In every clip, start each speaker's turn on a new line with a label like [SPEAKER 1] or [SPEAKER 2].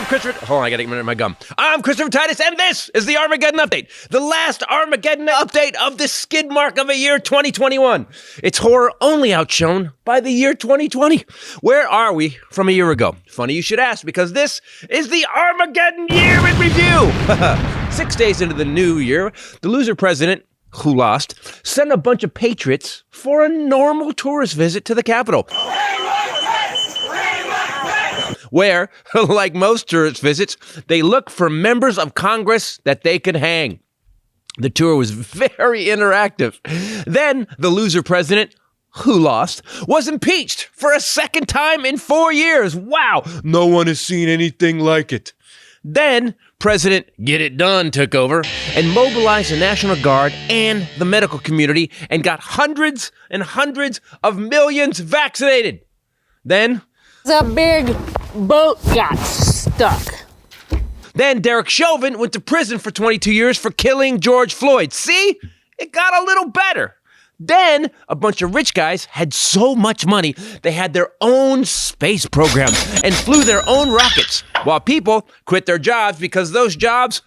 [SPEAKER 1] Hold on, I gotta get my gum. I'm Christopher Titus, and this is the Armageddon Update. The last Armageddon update of the skid mark of a year 2021. It's horror only outshone by the year 2020. Where are we from a year ago? Funny you should ask, because this is the Armageddon Year in Review. 6 days into the new year, the loser president, who lost, sent a bunch of patriots for a normal tourist visit to the Capitol. Where, like most tourist visits, they look for members of Congress that they could hang. The tour was very interactive. Then the loser president, who lost, was impeached for a second time in 4 years. Wow, no one has seen anything like it. Then President Get It Done took over and mobilized the National Guard and the medical community and got hundreds and hundreds of millions vaccinated. Then
[SPEAKER 2] the big boat got stuck.
[SPEAKER 1] Then Derek Chauvin went to prison for 22 years for killing George Floyd. See? It got a little better. Then a bunch of rich guys had so much money, they had their own space program and flew their own rockets, while people quit their jobs because those jobs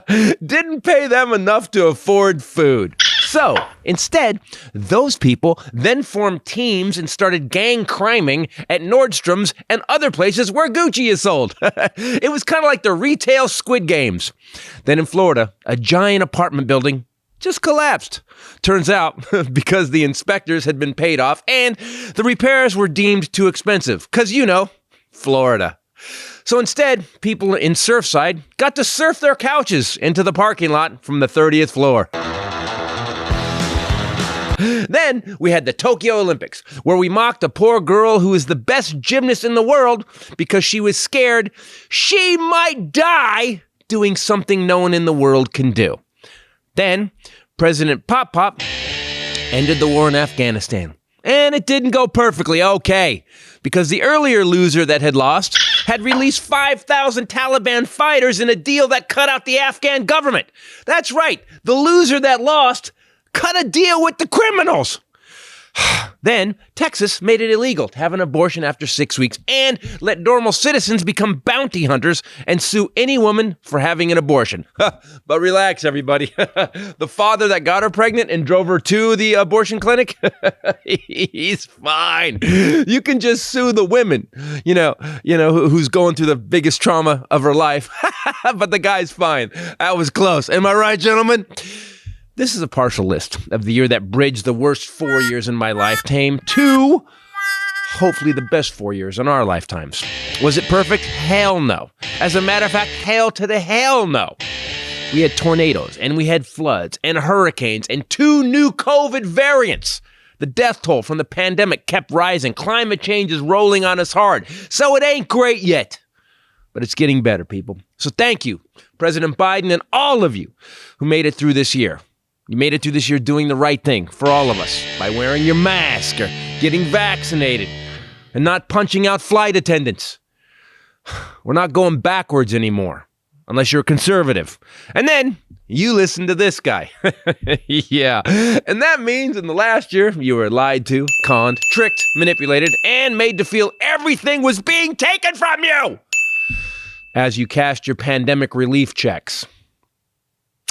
[SPEAKER 1] didn't pay them enough to afford food. So, instead, those people then formed teams and started gang criming at Nordstrom's and other places where Gucci is sold. It was kind of like the retail Squid Games. Then in Florida, a giant apartment building just collapsed. Turns out, because the inspectors had been paid off and the repairs were deemed too expensive. Because, you know, Florida. So instead, people in Surfside got to surf their couches into the parking lot from the 30th floor. Then we had the Tokyo Olympics, where we mocked a poor girl who is the best gymnast in the world because she was scared she might die doing something no one in the world can do. Then President Pop Pop ended the war in Afghanistan. And it didn't go perfectly okay, because the earlier loser that had lost had released 5,000 Taliban fighters in a deal that cut out the Afghan government. That's right, the loser that lost cut a deal with the criminals. Then Texas made it illegal to have an abortion after 6 weeks and let normal citizens become bounty hunters and sue any woman for having an abortion. But relax, everybody. The father that got her pregnant and drove her to the abortion clinic, he's fine. You can just sue the women, who's going through the biggest trauma of her life. But the guy's fine. That was close. Am I right, gentlemen? This is a partial list of the year that bridged the worst 4 years in my lifetime to hopefully the best 4 years in our lifetimes. Was it perfect? Hell no. As a matter of fact, hell to the hell no. We had tornadoes, and we had floods, and hurricanes, and 2 new COVID variants. The death toll from the pandemic kept rising. Climate change is rolling on us hard. So it ain't great yet. But it's getting better, people. So thank you, President Biden, and all of you who made it through this year. You made it through this year doing the right thing for all of us by wearing your mask or getting vaccinated and not punching out flight attendants. We're not going backwards anymore, unless you're a conservative. And then you listen to this guy. Yeah. And that means in the last year, you were lied to, conned, tricked, manipulated, and made to feel everything was being taken from you as you cashed your pandemic relief checks.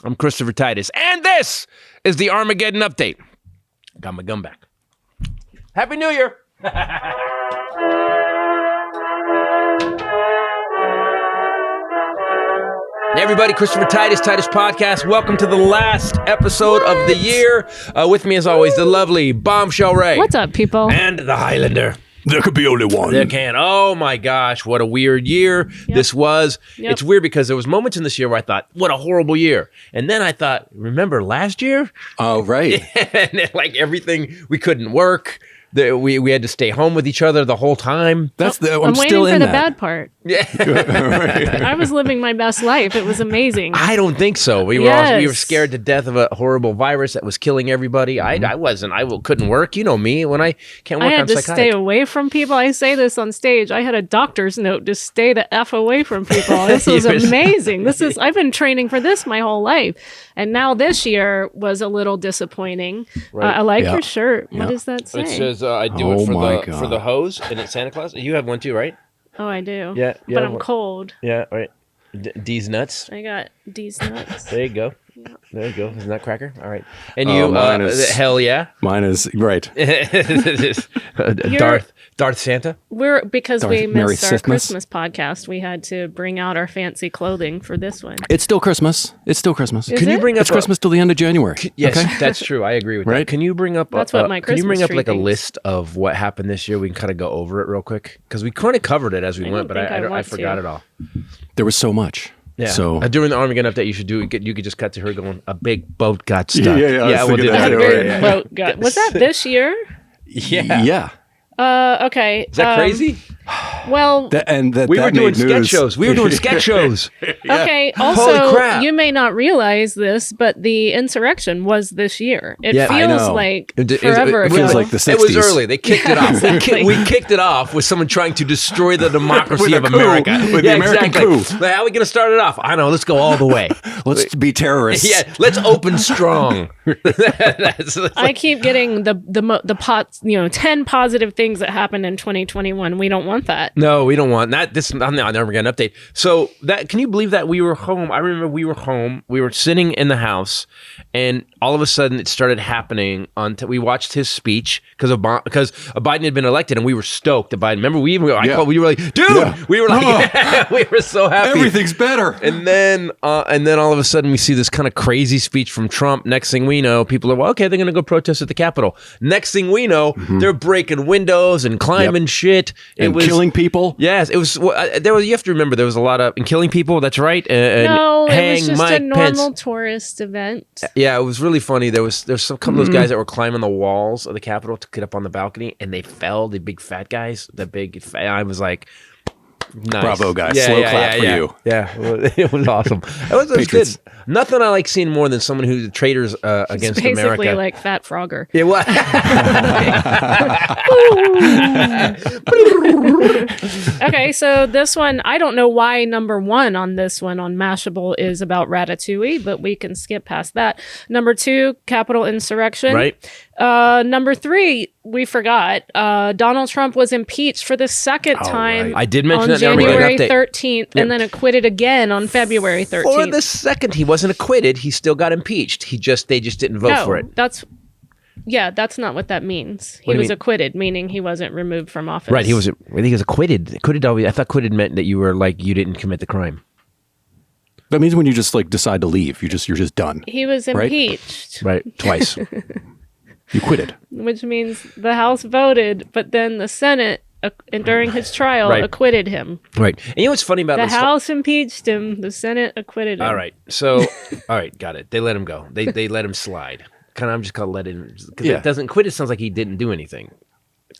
[SPEAKER 1] I'm Christopher Titus, and this is the Armageddon Update. Got my gum back. Happy New Year! Hey everybody, Christopher Titus Podcast. Welcome to the last episode of the year. With me, as always, the lovely Bombshell Ray.
[SPEAKER 2] What's up, people?
[SPEAKER 1] And the Hylinder.
[SPEAKER 3] There could be only one.
[SPEAKER 1] There can. Oh my gosh, what a weird year this was.
[SPEAKER 2] Yep.
[SPEAKER 1] It's weird because there was moments in this year where I thought, what a horrible year. And then I thought, remember last year?
[SPEAKER 3] Oh, right.
[SPEAKER 1] And like everything, we couldn't work. We had to stay home with each other the whole time.
[SPEAKER 2] I'm
[SPEAKER 3] still
[SPEAKER 2] waiting
[SPEAKER 3] in
[SPEAKER 2] for the
[SPEAKER 3] that.
[SPEAKER 2] bad part.
[SPEAKER 1] Yeah.
[SPEAKER 2] I was living my best life. It was amazing.
[SPEAKER 1] I don't think so. We were scared to death of a horrible virus that was killing everybody. I wasn't. Couldn't work. You know me. When I can't work,
[SPEAKER 2] I had
[SPEAKER 1] I'm
[SPEAKER 2] to
[SPEAKER 1] psychotic.
[SPEAKER 2] stay away from people. I say this on stage. I had a doctor's note to stay the F away from people. This was amazing. I've been training for this my whole life. And now this year was a little disappointing.
[SPEAKER 1] Right.
[SPEAKER 2] I like your shirt.
[SPEAKER 3] Yeah.
[SPEAKER 2] What does that say?
[SPEAKER 1] It says I do it for the hose, and it's Santa Claus. You have one too, right?
[SPEAKER 2] Oh, I do.
[SPEAKER 1] Yeah,
[SPEAKER 2] But I'm cold.
[SPEAKER 1] Yeah, right. D's nuts.
[SPEAKER 2] I got D's nuts.
[SPEAKER 1] There you go. There you go. Is nutcracker? All right. And
[SPEAKER 3] Oh,
[SPEAKER 1] you,
[SPEAKER 3] mine is-
[SPEAKER 1] hell yeah.
[SPEAKER 3] Mine is right.
[SPEAKER 1] Darth Santa.
[SPEAKER 2] Because
[SPEAKER 3] Darth
[SPEAKER 2] we
[SPEAKER 3] Merry
[SPEAKER 2] missed our
[SPEAKER 3] Sithmas.
[SPEAKER 2] Christmas podcast, we had to bring out our fancy clothing for this one.
[SPEAKER 3] It's still Christmas. It's still Christmas.
[SPEAKER 2] Is
[SPEAKER 1] Can you
[SPEAKER 2] it?
[SPEAKER 1] bring up
[SPEAKER 3] It's Christmas till the end of January.
[SPEAKER 1] Yes,
[SPEAKER 3] Okay?
[SPEAKER 1] that's true. I agree with that.
[SPEAKER 3] Right?
[SPEAKER 1] Can you bring up?
[SPEAKER 2] That's what my
[SPEAKER 1] Can you bring
[SPEAKER 2] Christmas
[SPEAKER 1] up
[SPEAKER 2] tree
[SPEAKER 1] like a
[SPEAKER 2] thinks.
[SPEAKER 1] list of what happened this year? We can kind of go over it real quick because we kind of covered it as we went,
[SPEAKER 2] don't
[SPEAKER 1] but
[SPEAKER 2] think I
[SPEAKER 1] I
[SPEAKER 2] want
[SPEAKER 1] forgot
[SPEAKER 2] to.
[SPEAKER 1] it all.
[SPEAKER 3] There was so much.
[SPEAKER 1] Yeah.
[SPEAKER 3] So
[SPEAKER 1] During the Armageddon update, you could just cut to her going, "A big boat got stuck."
[SPEAKER 3] Yeah, I was
[SPEAKER 1] we'll do
[SPEAKER 3] thinking
[SPEAKER 1] that.
[SPEAKER 3] that.
[SPEAKER 2] Big
[SPEAKER 3] Yeah.
[SPEAKER 2] boat got- Was that this year?
[SPEAKER 1] Yeah.
[SPEAKER 2] Okay.
[SPEAKER 1] Is that crazy?
[SPEAKER 2] Well,
[SPEAKER 1] We were doing sketch shows. We were doing sketch shows.
[SPEAKER 2] okay.
[SPEAKER 1] Holy
[SPEAKER 2] Also,
[SPEAKER 1] crap.
[SPEAKER 2] you may not realize this, but the insurrection was this year. It
[SPEAKER 1] Yeah, I
[SPEAKER 2] feels
[SPEAKER 3] know.
[SPEAKER 2] like
[SPEAKER 1] It
[SPEAKER 2] forever ago.
[SPEAKER 3] feels like the 60s.
[SPEAKER 1] It was early. They kicked it off.
[SPEAKER 2] Exactly.
[SPEAKER 1] We kicked it off with someone trying to destroy the democracy
[SPEAKER 3] With a
[SPEAKER 1] of
[SPEAKER 3] coup.
[SPEAKER 1] America.
[SPEAKER 3] With the American coup.
[SPEAKER 1] Like, how are we going to start it off? I know. Let's go all the way.
[SPEAKER 3] Let's be terrorists.
[SPEAKER 1] Yeah, let's open strong. That's
[SPEAKER 2] I
[SPEAKER 1] like,
[SPEAKER 2] keep getting the pots, 10 positive things that happened in 2021. We don't want that.
[SPEAKER 1] no, we don't want that. I'm never going to update. So can you believe that we were home? I remember we were home. We were sitting in the house, and all of a sudden it started happening. We watched his speech because Biden had been elected, and we were stoked that Biden. Remember, we were like, dude,
[SPEAKER 3] Yeah.
[SPEAKER 1] we were like, we were so happy.
[SPEAKER 3] Everything's better.
[SPEAKER 1] And then all of a sudden we see this kind of crazy speech from Trump. Next thing we know, people are, well, okay, they're going to go protest at the Capitol. Next thing we know, they're breaking windows and climbing shit. It
[SPEAKER 3] And
[SPEAKER 1] was
[SPEAKER 3] killing people.
[SPEAKER 1] Yes, it was. You have to remember there was a lot of and killing people. That's right. And
[SPEAKER 2] No, it
[SPEAKER 1] hang
[SPEAKER 2] was just
[SPEAKER 1] Mike
[SPEAKER 2] a normal
[SPEAKER 1] Pence.
[SPEAKER 2] tourist event.
[SPEAKER 1] Yeah, it was really funny. There's some couple of those guys that were climbing the walls of the Capitol to get up on the balcony, and they fell. The big fat guys. I was like, nice.
[SPEAKER 3] Bravo, guys.
[SPEAKER 1] Yeah,
[SPEAKER 3] Slow
[SPEAKER 1] yeah,
[SPEAKER 3] clap
[SPEAKER 1] yeah,
[SPEAKER 3] for
[SPEAKER 1] yeah.
[SPEAKER 3] you.
[SPEAKER 1] Yeah, it was awesome. It was good.
[SPEAKER 3] Patriots.
[SPEAKER 1] Nothing I like seeing more than someone who's traitors against
[SPEAKER 2] Basically
[SPEAKER 1] America.
[SPEAKER 2] like Fat Frogger.
[SPEAKER 1] Yeah, what?
[SPEAKER 2] Okay, so this one, I don't know why number 1 on this one on Mashable is about Ratatouille, but we can skip past that. Number 2, Capitol Insurrection.
[SPEAKER 1] Right.
[SPEAKER 2] Number 3, we forgot. Donald Trump was impeached for the second time
[SPEAKER 1] I did mention
[SPEAKER 2] on
[SPEAKER 1] that in the
[SPEAKER 2] January
[SPEAKER 1] update.
[SPEAKER 2] 13th and then acquitted again on February 13th.
[SPEAKER 1] For the second, he wasn't acquitted. He still got impeached. They just didn't vote for it.
[SPEAKER 2] That's not what that means. He
[SPEAKER 1] do you
[SPEAKER 2] was
[SPEAKER 1] mean?
[SPEAKER 2] acquitted, meaning he wasn't removed from office.
[SPEAKER 1] Right. He was acquitted. Acquitted. I thought acquitted meant that you were like you didn't commit the crime.
[SPEAKER 3] That means when you just like decide to leave, you're just done.
[SPEAKER 2] He was
[SPEAKER 3] Right?
[SPEAKER 2] impeached,
[SPEAKER 1] Right. Twice.
[SPEAKER 3] You quitted.
[SPEAKER 2] which means the House voted, but then the Senate, during his trial,
[SPEAKER 1] Right.
[SPEAKER 2] acquitted him.
[SPEAKER 1] Right. And you know what's funny about
[SPEAKER 2] The
[SPEAKER 1] this?
[SPEAKER 2] House impeached him. The Senate acquitted him.
[SPEAKER 1] All right. So, all right, got it. They let him go. They let him slide. I'm just gonna let him because
[SPEAKER 3] Yeah.
[SPEAKER 1] it doesn't quit. It sounds like he didn't do anything.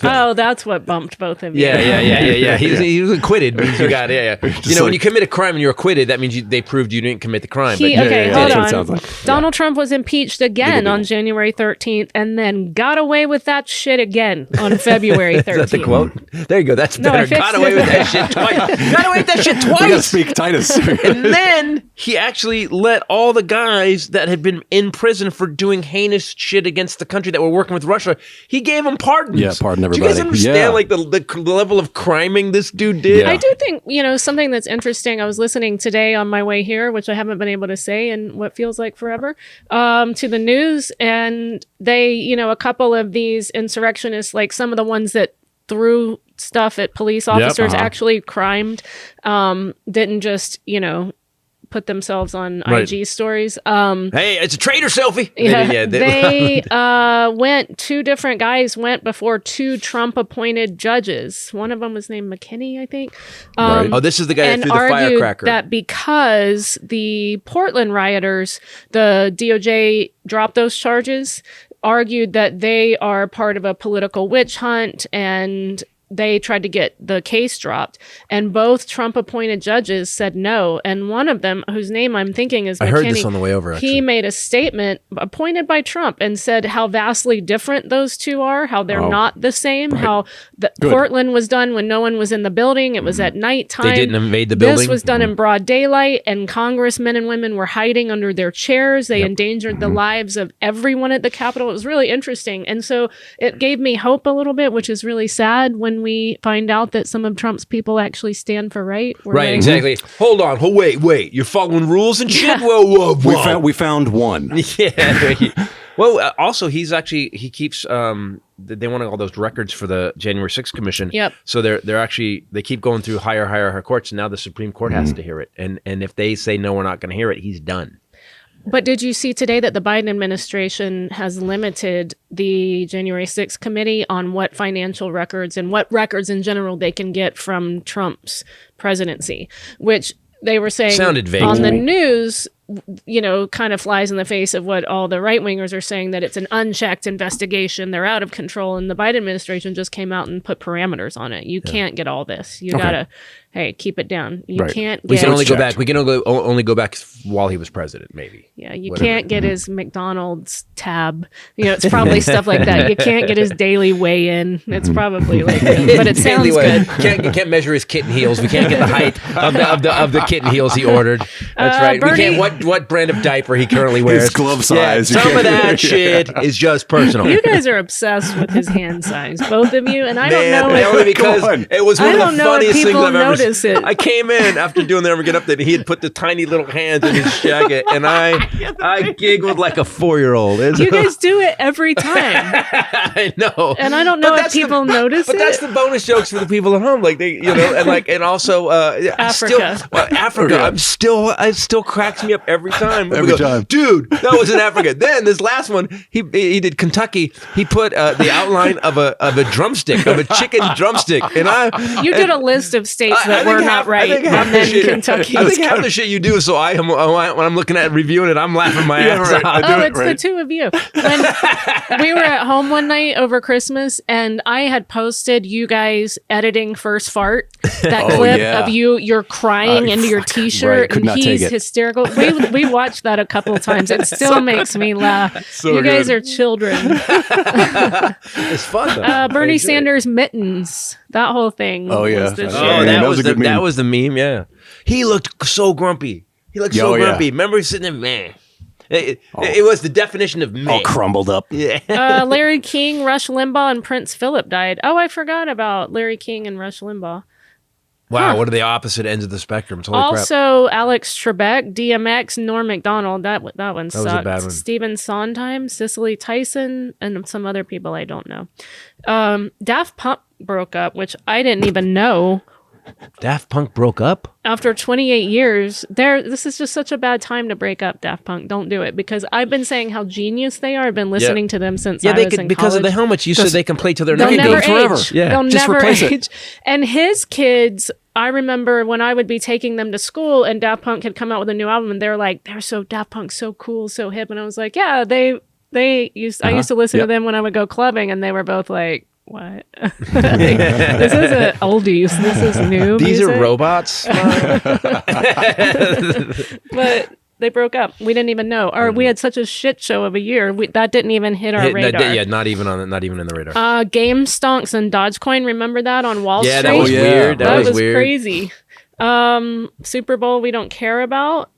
[SPEAKER 2] Oh, that's what bumped both of you.
[SPEAKER 1] Yeah. He was acquitted. Means you got when
[SPEAKER 3] like-
[SPEAKER 1] you commit a crime and you're acquitted, that means they proved you didn't commit the crime.
[SPEAKER 2] Okay,
[SPEAKER 3] yeah,
[SPEAKER 2] hold
[SPEAKER 3] that's what it
[SPEAKER 2] on.
[SPEAKER 3] sounds like.
[SPEAKER 2] Donald Trump was impeached again
[SPEAKER 3] Legal
[SPEAKER 2] on
[SPEAKER 3] people.
[SPEAKER 2] January 13th and then got away with that shit again on February 13th.
[SPEAKER 1] Is that the quote? There you go. That's
[SPEAKER 2] No, I
[SPEAKER 1] better.
[SPEAKER 2] fixed
[SPEAKER 1] Got away
[SPEAKER 2] it.
[SPEAKER 1] with that shit twice. Got away with that shit
[SPEAKER 3] We gotta
[SPEAKER 1] twice.
[SPEAKER 3] speak Titus.
[SPEAKER 1] And then he actually let all the guys that had been in prison for doing heinous shit against the country that were working with Russia, he gave them pardons.
[SPEAKER 3] Yeah, pardon
[SPEAKER 1] Do you guys
[SPEAKER 3] everybody.
[SPEAKER 1] understand
[SPEAKER 3] Yeah.
[SPEAKER 1] like the level of criming this dude did?
[SPEAKER 3] Yeah.
[SPEAKER 2] I do think, something that's interesting. I was listening today on my way here, which I haven't been able to say in what feels like forever, to the news. And they, a couple of these insurrectionists, like some of the ones that threw stuff at police officers actually crimed, didn't just, put themselves on
[SPEAKER 1] Right.
[SPEAKER 2] IG stories.
[SPEAKER 1] Hey, it's a traitor selfie.
[SPEAKER 2] Two different guys went before 2 Trump-appointed judges. One of them was named McKinney, I think.
[SPEAKER 3] Right.
[SPEAKER 1] Oh, this is the guy that
[SPEAKER 2] And
[SPEAKER 1] threw the
[SPEAKER 2] argued
[SPEAKER 1] firecracker.
[SPEAKER 2] that because the Portland rioters, the DOJ dropped those charges, argued that they are part of a political witch hunt and they tried to get the case dropped, and both Trump-appointed judges said no. And one of them, whose name I'm thinking is McKinney,
[SPEAKER 1] I heard this on the way over, actually.
[SPEAKER 2] he made a statement appointed by Trump and said how vastly different those two are, how they're not the same, how Portland was done when no one was in the building. It was at nighttime.
[SPEAKER 1] They didn't invade the building.
[SPEAKER 2] This was done in broad daylight, and congressmen and women were hiding under their chairs. They endangered the lives of everyone at the Capitol. It was really interesting. And so it gave me hope a little bit, which is really sad when when we find out that some of Trump's people actually stand for right.
[SPEAKER 1] Right, exactly. Hold on. Wait. You're following rules and shit? Whoa.
[SPEAKER 3] We found one.
[SPEAKER 1] Yeah. Well, also, he keeps, they want all those records for the January 6th Commission.
[SPEAKER 2] Yep.
[SPEAKER 1] So they keep going through higher courts. And now the Supreme Court has to hear it. And if they say, no, we're not going to hear it, he's done.
[SPEAKER 2] But did you see today that the Biden administration has limited the January 6th committee on what financial records and what records in general they can get from Trump's presidency, which they were saying
[SPEAKER 1] sounded vague
[SPEAKER 2] on
[SPEAKER 1] to
[SPEAKER 2] the
[SPEAKER 1] me.
[SPEAKER 2] News, kind of flies in the face of what all the right-wingers are saying, that it's an unchecked investigation. They're out of control. And the Biden administration just came out and put parameters on it. You can't get all this. You gotta, keep it down. You can't get...
[SPEAKER 1] We can only go back. We can only go back while he was president, maybe.
[SPEAKER 2] Yeah, you can't get his McDonald's tab. It's probably stuff like that. You can't get his daily weigh-in. It's probably like that. But it sounds good.
[SPEAKER 1] Can't measure his kitten heels. We can't get the height of the kitten heels he ordered. That's right.
[SPEAKER 2] Bernie,
[SPEAKER 1] We can't what brand of diaper he currently wears.
[SPEAKER 3] His glove size.
[SPEAKER 1] Yeah, some of that shit is just personal.
[SPEAKER 2] You guys are obsessed with his hand size, both of you, and I don't know
[SPEAKER 1] only because it was one of the funniest things I've ever seen.
[SPEAKER 2] Notice it.
[SPEAKER 1] I came in after doing the Ever Get Up there, and he had put the tiny little hands in his jacket, and I giggled like a 4-year-old.
[SPEAKER 2] You guys do it every time.
[SPEAKER 1] I know,
[SPEAKER 2] and I don't know if people notice it.
[SPEAKER 1] But that's the bonus jokes for the people at home, like and also
[SPEAKER 2] Africa.
[SPEAKER 1] Africa. It still cracks me up every time.
[SPEAKER 3] Every time,
[SPEAKER 1] dude. That was in Africa. Then this last one, he did Kentucky. He put the outline of a drumstick, of a chicken drumstick, and
[SPEAKER 2] you did a list of states that were not right, and then Kentucky.
[SPEAKER 1] I think half the shit you do, so when I'm looking at reviewing it, I'm laughing my ass off.
[SPEAKER 2] It's the two of you. When we were at home one night over Christmas, and I had posted you guys editing First Fart, that clip of you're crying into your t-shirt, and he's hysterical. We watched that a couple of times. It still makes me laugh.
[SPEAKER 3] So
[SPEAKER 2] you guys are children.
[SPEAKER 1] It's fun though.
[SPEAKER 2] Bernie Sanders mittens. That whole thing. Was the shit.
[SPEAKER 1] That was the meme. Yeah, he looked so grumpy. Grumpy. Remember he's sitting there, man. It was the definition of man.
[SPEAKER 3] All crumbled up.
[SPEAKER 2] Yeah. Larry King, Rush Limbaugh, and Prince Philip died. Oh, I forgot about Larry King and Rush Limbaugh.
[SPEAKER 1] Wow, what are the opposite ends of the spectrum? Holy
[SPEAKER 2] also, crap. Alex Trebek, DMX, Norm Macdonald. That one sucked.
[SPEAKER 1] Was a bad one.
[SPEAKER 2] Stephen Sondheim, Cicely Tyson, and some other people I don't know. Daft Punk broke up, which I didn't even know.
[SPEAKER 1] Daft Punk broke up?
[SPEAKER 2] After 28 years. This is just such a bad time to break up, Daft Punk. Don't do it, because I've been saying how genius they are. I've been listening to them since I was in college.
[SPEAKER 1] Because of the helmets. You said they can play till they're 90.
[SPEAKER 2] They'll never
[SPEAKER 3] forever.
[SPEAKER 2] age.
[SPEAKER 1] Yeah.
[SPEAKER 2] They'll
[SPEAKER 3] Just
[SPEAKER 2] never
[SPEAKER 3] replace
[SPEAKER 2] age.
[SPEAKER 3] it.
[SPEAKER 2] And his kids, I remember when I would be taking them to school and Daft Punk had come out with a new album, and they're like, Daft Punk's so cool, so hip. And I was like, yeah, I used to listen to them when I would go clubbing, and they were both like, what? This isn't oldies. This is new
[SPEAKER 1] These
[SPEAKER 2] music.
[SPEAKER 1] are robots.
[SPEAKER 2] But they broke up. We didn't even know. Or we had such a shit show of a year. That didn't even hit our radar.
[SPEAKER 1] Not even in the radar.
[SPEAKER 2] Game Stonks and Dogecoin. Remember that on Wall Street?
[SPEAKER 1] Yeah, that was weird.
[SPEAKER 2] That was
[SPEAKER 1] weird.
[SPEAKER 2] crazy. Super Bowl we don't care about.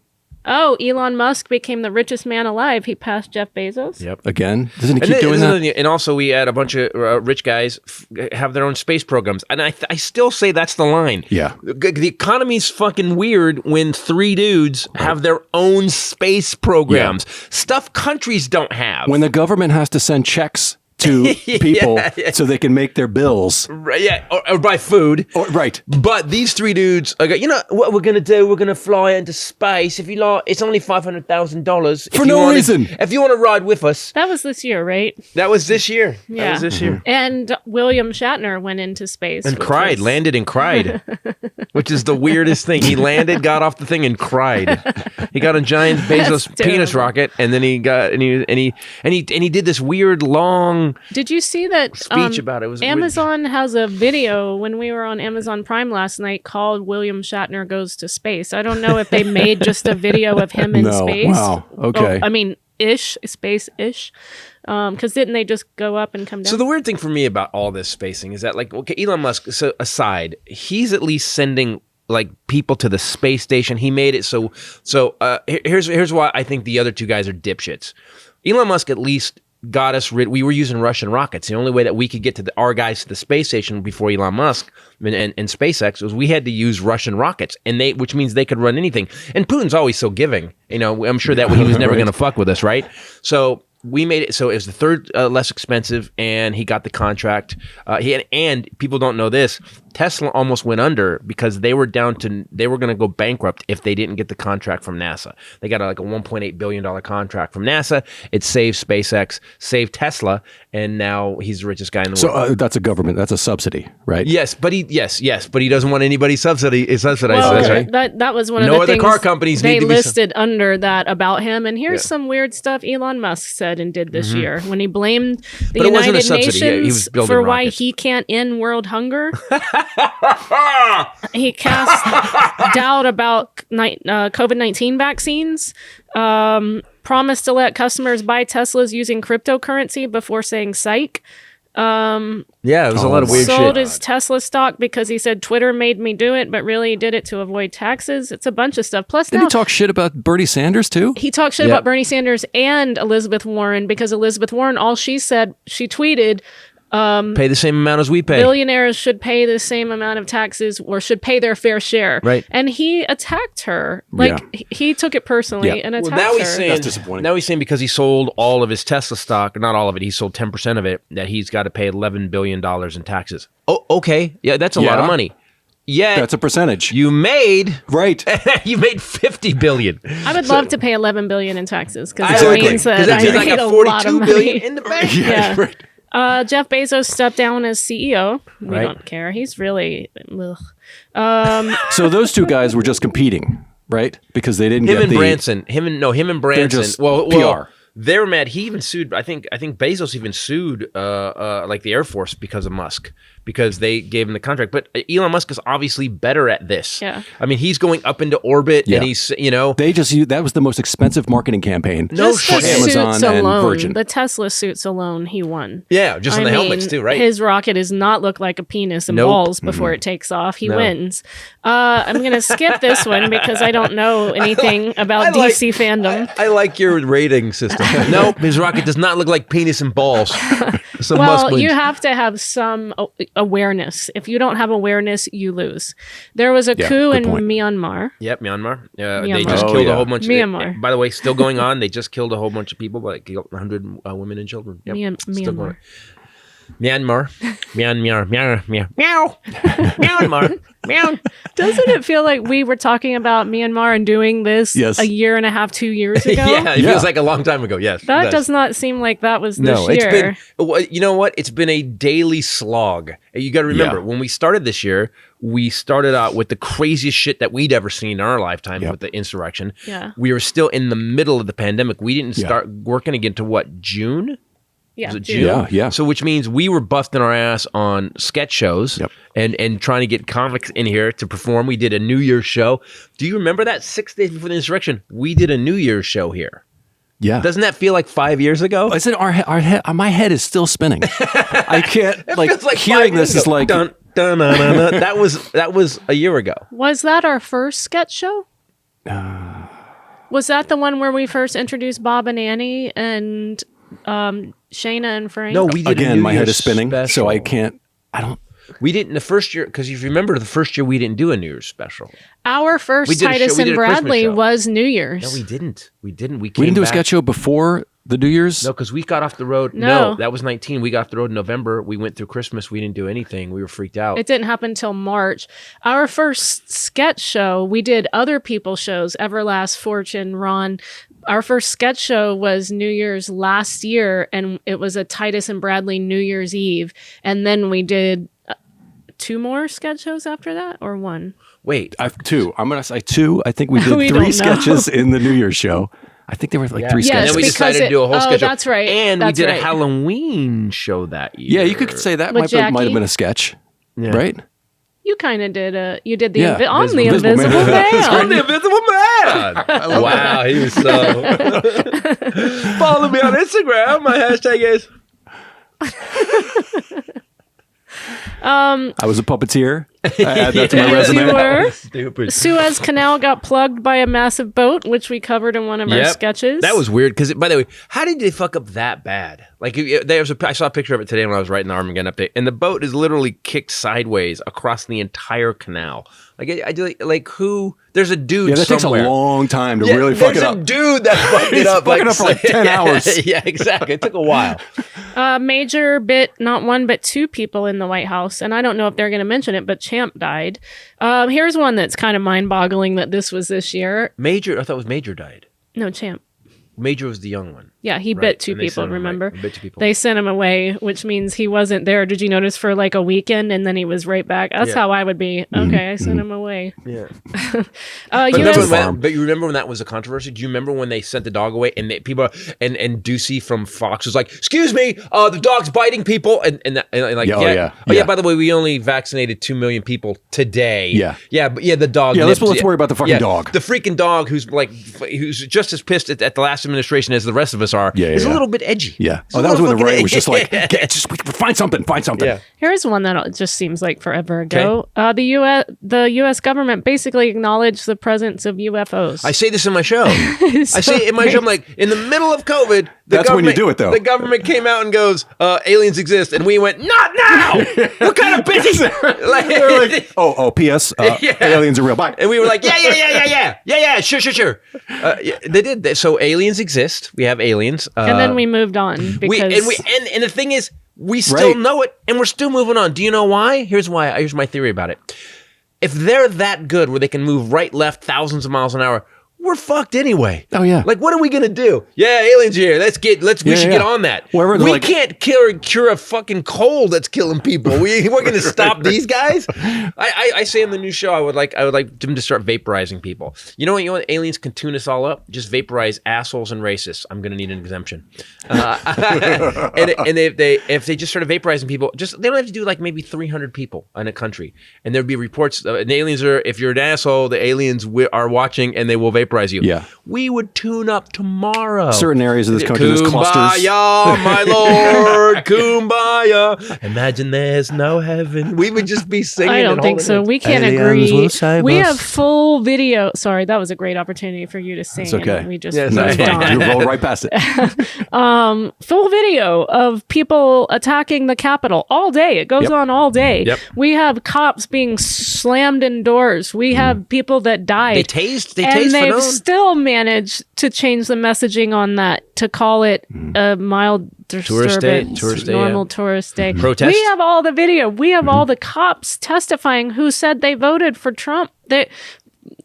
[SPEAKER 2] Oh, Elon Musk became the richest man alive. He passed Jeff Bezos.
[SPEAKER 1] Yep.
[SPEAKER 3] Again? Doesn't he keep doing that?
[SPEAKER 1] And also we had a bunch of rich guys have their own space programs. And I still say that's the line.
[SPEAKER 3] Yeah.
[SPEAKER 1] The economy's fucking weird when 3 dudes have their own space programs. Stuff countries don't have.
[SPEAKER 3] When the government has to send checks to people so they can make their bills.
[SPEAKER 1] Right, yeah, or buy food.
[SPEAKER 3] Right.
[SPEAKER 1] But these 3 dudes, you know what we're going to do? We're going to fly into space. If you like, it's only $500,000.
[SPEAKER 3] For no reason.
[SPEAKER 1] If you want to ride with us.
[SPEAKER 2] That was this year, right?
[SPEAKER 1] That was this year.
[SPEAKER 2] Yeah.
[SPEAKER 1] That was this year.
[SPEAKER 2] And William Shatner went into space.
[SPEAKER 1] And cried, landed and cried, which is the weirdest thing. He landed, got off the thing and cried. He got a giant Bezos penis rocket, and then he did this weird long
[SPEAKER 2] Did you see that
[SPEAKER 1] speech about it? It was
[SPEAKER 2] Amazon has a video when we were on Amazon Prime last night called William Shatner Goes to Space. I don't know if they made just a video of him in space.
[SPEAKER 3] Wow. Okay.
[SPEAKER 2] I mean, space-ish. Because didn't they just go up and come down?
[SPEAKER 1] So the weird thing for me about all this spacing is that, like, okay, Elon Musk aside, he's at least sending like people to the space station. He made it so here's why I think the other 2 guys are dipshits. Elon Musk at least got us rid. We were using Russian rockets. The only way that we could get to our guys to the space station before Elon Musk and SpaceX was we had to use Russian rockets, which means they could run anything. And Putin's always so giving. I'm sure that he was never going to fuck with us, right? So we made it so it was the third less expensive, and he got the contract. And people don't know this. Tesla almost went under because they were going to go bankrupt if they didn't get the contract from NASA. They got like a $1.8 billion contract from NASA. It saved SpaceX, saved Tesla, and now he's the richest guy in the world.
[SPEAKER 3] So that's a government. That's a subsidy, right?
[SPEAKER 1] Yes, but he doesn't want anybody subsidized.
[SPEAKER 2] Well,
[SPEAKER 1] That's right.
[SPEAKER 2] that was one of
[SPEAKER 1] No
[SPEAKER 2] the
[SPEAKER 1] other
[SPEAKER 2] things
[SPEAKER 1] car companies
[SPEAKER 2] they
[SPEAKER 1] need to be
[SPEAKER 2] listed under that about him. And here's some weird stuff Elon Musk said and did this year when he blamed the
[SPEAKER 1] But it wasn't a
[SPEAKER 2] United
[SPEAKER 1] subsidy. Yeah, he was
[SPEAKER 2] Nations
[SPEAKER 1] building
[SPEAKER 2] for why
[SPEAKER 1] rockets.
[SPEAKER 2] he can't end world hunger. He cast doubt about COVID-19 vaccines. Promised to let customers buy Teslas using cryptocurrency before saying psych.
[SPEAKER 1] Yeah, it was a lot of weird shit.
[SPEAKER 2] Sold his Tesla stock because he said Twitter made me do it, but really he did it to avoid taxes. It's a bunch of stuff. Plus,
[SPEAKER 3] Did he talk shit about Bernie Sanders too?
[SPEAKER 2] He talked shit about Bernie Sanders and Elizabeth Warren because Elizabeth Warren, all she said, she tweeted,
[SPEAKER 1] pay the same amount as we pay.
[SPEAKER 2] billionaires should pay the same amount of taxes or should pay their fair share.
[SPEAKER 1] Right.
[SPEAKER 2] And he attacked her. He took it personally and attacked
[SPEAKER 1] now
[SPEAKER 2] her.
[SPEAKER 1] he's saying,
[SPEAKER 3] That's disappointing.
[SPEAKER 1] Now he's saying because he sold all of his Tesla stock, not all of it, he sold 10% of it, that he's got to pay $11 billion in taxes. Oh, okay. Yeah, that's a lot of money. Yeah.
[SPEAKER 3] That's a percentage.
[SPEAKER 1] You made
[SPEAKER 3] you
[SPEAKER 1] made $50 billion.
[SPEAKER 2] I would love to pay $11 billion in taxes because
[SPEAKER 1] Exactly.
[SPEAKER 2] it means that
[SPEAKER 1] That
[SPEAKER 2] I
[SPEAKER 1] means I
[SPEAKER 2] made
[SPEAKER 1] got
[SPEAKER 2] a lot of
[SPEAKER 1] $42
[SPEAKER 2] money.
[SPEAKER 1] billion in the bank.
[SPEAKER 2] Yeah.
[SPEAKER 3] Right.
[SPEAKER 2] Jeff Bezos stepped down as CEO. We
[SPEAKER 1] Right.
[SPEAKER 2] don't care. He's really... Ugh.
[SPEAKER 3] So those two guys were just competing, right? Because they didn't
[SPEAKER 1] Him
[SPEAKER 3] get
[SPEAKER 1] and
[SPEAKER 3] the...
[SPEAKER 1] Branson. Him and Branson.
[SPEAKER 3] just
[SPEAKER 1] well,
[SPEAKER 3] PR.
[SPEAKER 1] They were mad. He even sued. I think Bezos even sued like the Air Force because of Musk, because they gave him the contract. But Elon Musk is obviously better at this.
[SPEAKER 2] Yeah.
[SPEAKER 1] I mean, he's going up into orbit,
[SPEAKER 3] Yeah.
[SPEAKER 1] and he's
[SPEAKER 3] They just used, that was the most expensive marketing campaign
[SPEAKER 2] Just
[SPEAKER 3] for
[SPEAKER 2] the
[SPEAKER 3] Amazon
[SPEAKER 2] suits
[SPEAKER 3] and
[SPEAKER 2] alone,
[SPEAKER 3] Virgin.
[SPEAKER 2] the Tesla suits alone, he won.
[SPEAKER 1] yeah, just on the helmets too, right?
[SPEAKER 2] His rocket does not look like a penis and
[SPEAKER 1] Nope.
[SPEAKER 2] balls before it takes off. He
[SPEAKER 1] No.
[SPEAKER 2] wins. I'm going to skip this one because I don't know anything about DC fandom.
[SPEAKER 1] I like your rating system. Nope, his rocket does not look like penis and balls. Some
[SPEAKER 2] Well,
[SPEAKER 1] muscling.
[SPEAKER 2] you have to have some awareness. If you don't have awareness, you lose. There was a coup
[SPEAKER 3] good
[SPEAKER 2] in
[SPEAKER 3] point.
[SPEAKER 2] Myanmar.
[SPEAKER 1] Yep, Myanmar. They
[SPEAKER 2] Myanmar.
[SPEAKER 1] just
[SPEAKER 3] Oh,
[SPEAKER 1] killed
[SPEAKER 3] yeah.
[SPEAKER 1] a whole bunch of...
[SPEAKER 2] Myanmar.
[SPEAKER 1] By the way, still going on. They just killed a whole bunch of people, like killed 100 women and children. Yep, still going
[SPEAKER 2] Myanmar.
[SPEAKER 1] on. Myanmar. Myanmar. Meow.
[SPEAKER 2] Doesn't it feel like we were talking about Myanmar and doing this
[SPEAKER 3] Yes.
[SPEAKER 2] a year and a half, 2 years ago?
[SPEAKER 1] Yeah, it
[SPEAKER 3] Yeah.
[SPEAKER 1] feels like a long time ago. Yes.
[SPEAKER 2] That
[SPEAKER 1] it
[SPEAKER 2] does not seem like that was this
[SPEAKER 1] No, it's
[SPEAKER 2] year.
[SPEAKER 1] been, well, you know what? It's been a daily slog. You got to remember,
[SPEAKER 3] Yeah.
[SPEAKER 1] when we started this year, we started out with the craziest shit that we'd ever seen in our lifetime with the insurrection.
[SPEAKER 2] Yeah.
[SPEAKER 1] We were still in the middle of the pandemic. We didn't
[SPEAKER 3] Yeah.
[SPEAKER 1] start working again to what, June?
[SPEAKER 2] Yeah,
[SPEAKER 1] Was it
[SPEAKER 2] June.
[SPEAKER 1] June?
[SPEAKER 3] Yeah.
[SPEAKER 1] So which means we were busting our ass on sketch shows
[SPEAKER 3] Yep.
[SPEAKER 1] and trying to get comics in here to perform. We did a New Year's show. Do you remember that 6 days before the insurrection? We did a New Year's show here.
[SPEAKER 3] Yeah.
[SPEAKER 1] Doesn't that feel like 5 years ago?
[SPEAKER 3] I said our head, my head is still spinning. I can't, like,
[SPEAKER 1] Feels like
[SPEAKER 3] hearing
[SPEAKER 1] 5 years
[SPEAKER 3] this is
[SPEAKER 1] ago.
[SPEAKER 3] like,
[SPEAKER 1] Dun, dun, dun, dun, dun. That was a year ago.
[SPEAKER 2] Was that our first sketch show? Was that the one where we first introduced Bob and Annie and Shayna and Frank?
[SPEAKER 1] No, we did a
[SPEAKER 3] again,
[SPEAKER 1] New
[SPEAKER 3] my head
[SPEAKER 1] Year's
[SPEAKER 3] is spinning.
[SPEAKER 1] special.
[SPEAKER 3] So I can't,
[SPEAKER 1] We didn't the first year, because if you remember the first year we didn't do a New Year's special.
[SPEAKER 2] Our
[SPEAKER 1] We
[SPEAKER 2] first
[SPEAKER 1] did a show-
[SPEAKER 2] Titus
[SPEAKER 1] we did
[SPEAKER 2] and
[SPEAKER 1] a Christmas
[SPEAKER 2] Bradley
[SPEAKER 1] show.
[SPEAKER 2] was New Year's.
[SPEAKER 1] No, we didn't. We didn't. We
[SPEAKER 3] we didn't do a
[SPEAKER 1] back-
[SPEAKER 3] sketch show before the New Year's.
[SPEAKER 1] No, because we got off the road.
[SPEAKER 2] No.
[SPEAKER 1] No, that was 19. We got off the road in November. We went through Christmas. We didn't do anything. We were freaked out.
[SPEAKER 2] It didn't happen until March. Our first sketch show, we did other people's shows, Everlast, Fortune, Ron. Our first sketch show was New Year's last year, and it was a Titus and Bradley New Year's Eve. And then we did 2 more sketch shows after that, or 1?
[SPEAKER 1] Wait.
[SPEAKER 3] I've 2. I'm going to say 2. I think we did
[SPEAKER 2] We
[SPEAKER 3] 3
[SPEAKER 2] don't know.
[SPEAKER 3] sketches in the New Year's show. I think there were like 3
[SPEAKER 2] Yes,
[SPEAKER 1] And
[SPEAKER 3] sketches.
[SPEAKER 1] then we
[SPEAKER 2] because
[SPEAKER 1] decided to do a whole
[SPEAKER 2] oh,
[SPEAKER 1] sketch show.
[SPEAKER 2] that's right.
[SPEAKER 1] And
[SPEAKER 2] That's
[SPEAKER 1] we did
[SPEAKER 2] right.
[SPEAKER 1] a Halloween show that year.
[SPEAKER 3] Yeah, you could say that
[SPEAKER 2] With
[SPEAKER 3] might have
[SPEAKER 2] Jackie.
[SPEAKER 3] been a sketch,
[SPEAKER 1] Yeah.
[SPEAKER 3] right?
[SPEAKER 2] You kind of did you did the
[SPEAKER 3] Yeah,
[SPEAKER 2] I'm the
[SPEAKER 3] Invisible
[SPEAKER 2] Invisible
[SPEAKER 3] Man.
[SPEAKER 2] Man.
[SPEAKER 1] I'm the Invisible Man. Wow, he was so. Follow me on Instagram. My hashtag is.
[SPEAKER 3] I was a puppeteer. Add that to my
[SPEAKER 2] Yes,
[SPEAKER 3] resume.
[SPEAKER 2] you were.
[SPEAKER 1] Stupid.
[SPEAKER 2] Suez Canal got plugged by a massive boat, which we covered in one of our sketches.
[SPEAKER 1] That was weird. Because, by the way, how did they fuck up that bad? Like, I saw a picture of it today when I was writing the Armageddon update, and the boat is literally kicked sideways across the entire canal. Like who? There's a dude.
[SPEAKER 3] Yeah, that
[SPEAKER 1] somewhere.
[SPEAKER 3] takes a long time to really fuck it up.
[SPEAKER 1] There's a dude that fucked it up.
[SPEAKER 3] Fucking up for like 10 hours.
[SPEAKER 1] Yeah, exactly. It took a while.
[SPEAKER 2] Major bit, not one, but two people in the White House. And I don't know if they're going to mention it, but Champ died. Here's one that's kind of mind-boggling that this was this year.
[SPEAKER 1] Major, I thought it was Major died.
[SPEAKER 2] No, Champ.
[SPEAKER 1] Major was the young one.
[SPEAKER 2] Yeah, he
[SPEAKER 1] Right.
[SPEAKER 2] bit two
[SPEAKER 1] And they
[SPEAKER 2] people,
[SPEAKER 1] sent him
[SPEAKER 2] remember?
[SPEAKER 1] Bit two people.
[SPEAKER 2] They sent him away, which means he wasn't there. Did you notice for like a weekend and then he was right back? That's how I would be. Okay, I sent him away.
[SPEAKER 1] Yeah.
[SPEAKER 2] US
[SPEAKER 1] But you remember when that was a controversy? Do you remember when they sent the dog away and people and Ducey from Fox was like, "Excuse me, the dog's biting people," and like, by the way, we only vaccinated 2 million people today. But the dog.
[SPEAKER 3] Yeah, let's worry about the fucking dog.
[SPEAKER 1] The freaking dog who's just as pissed at the last administration as the rest of us are. Is a little bit edgy.
[SPEAKER 3] Yeah. Oh, that was when the right was just like, just find something.
[SPEAKER 1] Yeah.
[SPEAKER 2] Here's one that just seems like forever ago. The U.S. government basically acknowledged the presence of UFOs.
[SPEAKER 1] I say this in my show. I say it in my show. I'm like, in the middle of COVID,
[SPEAKER 3] that's when you do it, though.
[SPEAKER 1] The government came out and goes, aliens exist, and we went, not now. What kind of business?
[SPEAKER 3] They're like, P.S. Aliens are real. Bye.
[SPEAKER 1] And we were like, yeah, sure. They did. So aliens exist. We have aliens.
[SPEAKER 2] And then we moved on because
[SPEAKER 1] and the thing is, we still know it, and we're still moving on. Do you know why? Here's why. Here's my theory about it. If they're that good, where they can move right, left, thousands of miles an hour, we're fucked anyway.
[SPEAKER 3] Oh yeah.
[SPEAKER 1] Like, what are we gonna do? Yeah, aliens here. We should get on that. We can't cure a fucking cold that's killing people. We're gonna stop these guys. I say in the new show, I would like them to start vaporizing people. You know what aliens can tune us all up? Just vaporize assholes and racists. I'm gonna need an exemption. And if they just started vaporizing people, they don't have to do like maybe 300 people in a country, and there'd be reports. And aliens are, if you're an asshole, the aliens are watching, and they will vaporize you.
[SPEAKER 3] Yeah.
[SPEAKER 1] We would tune up tomorrow.
[SPEAKER 3] Certain areas of this country, there's clusters.
[SPEAKER 1] Kumbaya, my lord, kumbaya. Imagine there's no heaven. We would just be singing.
[SPEAKER 2] I don't think so. We can't agree. We have full video. Sorry, that was a great opportunity for you to sing.
[SPEAKER 3] It's okay.
[SPEAKER 2] We just
[SPEAKER 3] that's fine. You rolled right past it.
[SPEAKER 2] Full video of people attacking the Capitol all day. It goes on all day.
[SPEAKER 1] Yep.
[SPEAKER 2] We have cops being slammed indoors. We have people that died.
[SPEAKER 1] They tased
[SPEAKER 2] and they've
[SPEAKER 1] Fanone.
[SPEAKER 2] still managed to change the messaging on that to call it a mild disturbance, normal tourist day.
[SPEAKER 1] Protest.
[SPEAKER 2] We have all the video. We have all the cops testifying who said they voted for Trump.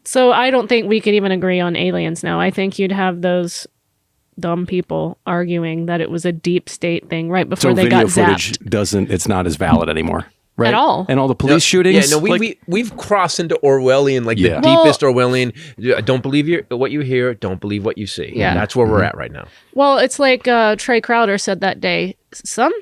[SPEAKER 2] So I don't think we could even agree on aliens now. I think you'd have those dumb people arguing that it was a deep state thing right before they got zapped.
[SPEAKER 3] It's not as valid anymore. Right?
[SPEAKER 2] At all.
[SPEAKER 3] And all the police shootings.
[SPEAKER 1] Yeah, no, we've crossed into Orwellian, the deepest Orwellian. Don't believe what you hear, don't believe what you see.
[SPEAKER 2] Yeah.
[SPEAKER 1] That's where we're at right now.
[SPEAKER 2] Well, it's like Trey Crowder said that day. Some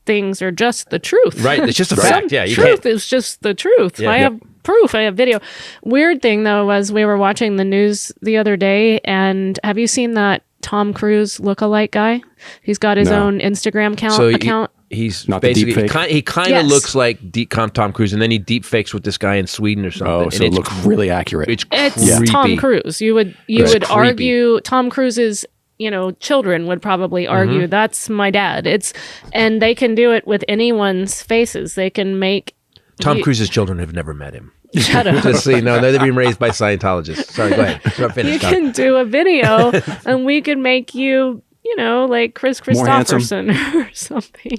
[SPEAKER 2] things are just the truth.
[SPEAKER 1] Right. It's just a fact. Yeah.
[SPEAKER 2] Truth is just the truth.
[SPEAKER 1] Yeah.
[SPEAKER 2] I have proof. I have video. Weird thing, though, was we were watching the news the other day, and have you seen that Tom Cruise lookalike guy? He's got his own Instagram account.
[SPEAKER 1] He's
[SPEAKER 3] not basically
[SPEAKER 1] the deep fake. He kind of looks like Tom Cruise, and then he deep fakes with this guy in Sweden or something.
[SPEAKER 3] Oh, so it looks really accurate.
[SPEAKER 2] It's Tom Cruise. You would argue Tom Cruise's children would probably argue that's my dad. And they can do it with anyone's faces. They can make
[SPEAKER 1] Tom Cruise's children have never met him.
[SPEAKER 2] Shut up.
[SPEAKER 1] Just so you know, they're being raised by Scientologists. Sorry, go ahead.
[SPEAKER 2] You can do a video, and we can make you. Like Chris Christopherson or something.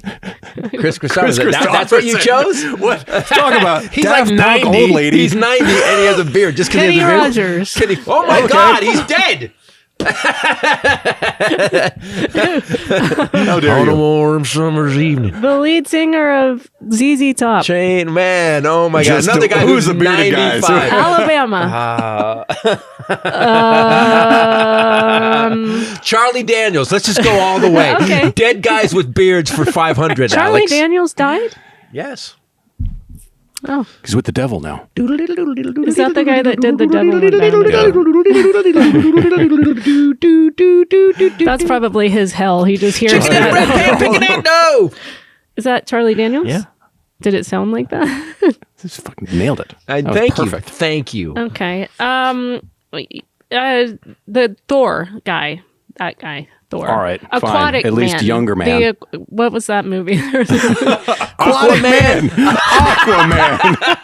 [SPEAKER 1] Chris Christopherson. That's what you chose?
[SPEAKER 3] What? Talk about
[SPEAKER 1] he's
[SPEAKER 3] Daft
[SPEAKER 1] like 90.
[SPEAKER 3] Punk old lady.
[SPEAKER 1] He's 90 and he has a beard. Just because he has a beard.
[SPEAKER 2] Kenny Rogers.
[SPEAKER 1] Oh my God, he's dead.
[SPEAKER 3] How dare
[SPEAKER 1] On a
[SPEAKER 3] you?
[SPEAKER 1] warm summer's evening.
[SPEAKER 2] The lead singer of ZZ Top.
[SPEAKER 1] Chain Man. Oh my God.
[SPEAKER 3] Just
[SPEAKER 1] Another guy
[SPEAKER 3] who's
[SPEAKER 1] who's
[SPEAKER 3] the bearded guy?
[SPEAKER 1] 95.
[SPEAKER 2] Alabama.
[SPEAKER 1] Charlie Daniels. Let's just go all the way.
[SPEAKER 2] Okay.
[SPEAKER 1] Dead guys with beards for 500,
[SPEAKER 2] Charlie
[SPEAKER 1] Alex.
[SPEAKER 2] Daniels died?
[SPEAKER 1] Yes.
[SPEAKER 2] Oh.
[SPEAKER 3] He's with the devil now.
[SPEAKER 2] Is that the guy that did the devil? That's probably his hell. He just hears
[SPEAKER 1] Chicken and bread pan, pick it out. No.
[SPEAKER 2] Is that Charlie Daniels?
[SPEAKER 1] Yeah.
[SPEAKER 2] Did it sound like that?
[SPEAKER 3] Just fucking nailed it. That was
[SPEAKER 1] Thank
[SPEAKER 3] perfect.
[SPEAKER 1] you. Thank you.
[SPEAKER 2] Okay. The Thor guy. That guy. Thor.
[SPEAKER 3] All right, fine.
[SPEAKER 2] Aquatic
[SPEAKER 3] At least
[SPEAKER 2] man.
[SPEAKER 3] younger man.
[SPEAKER 2] What was that movie?
[SPEAKER 3] Aquaman. Aquaman.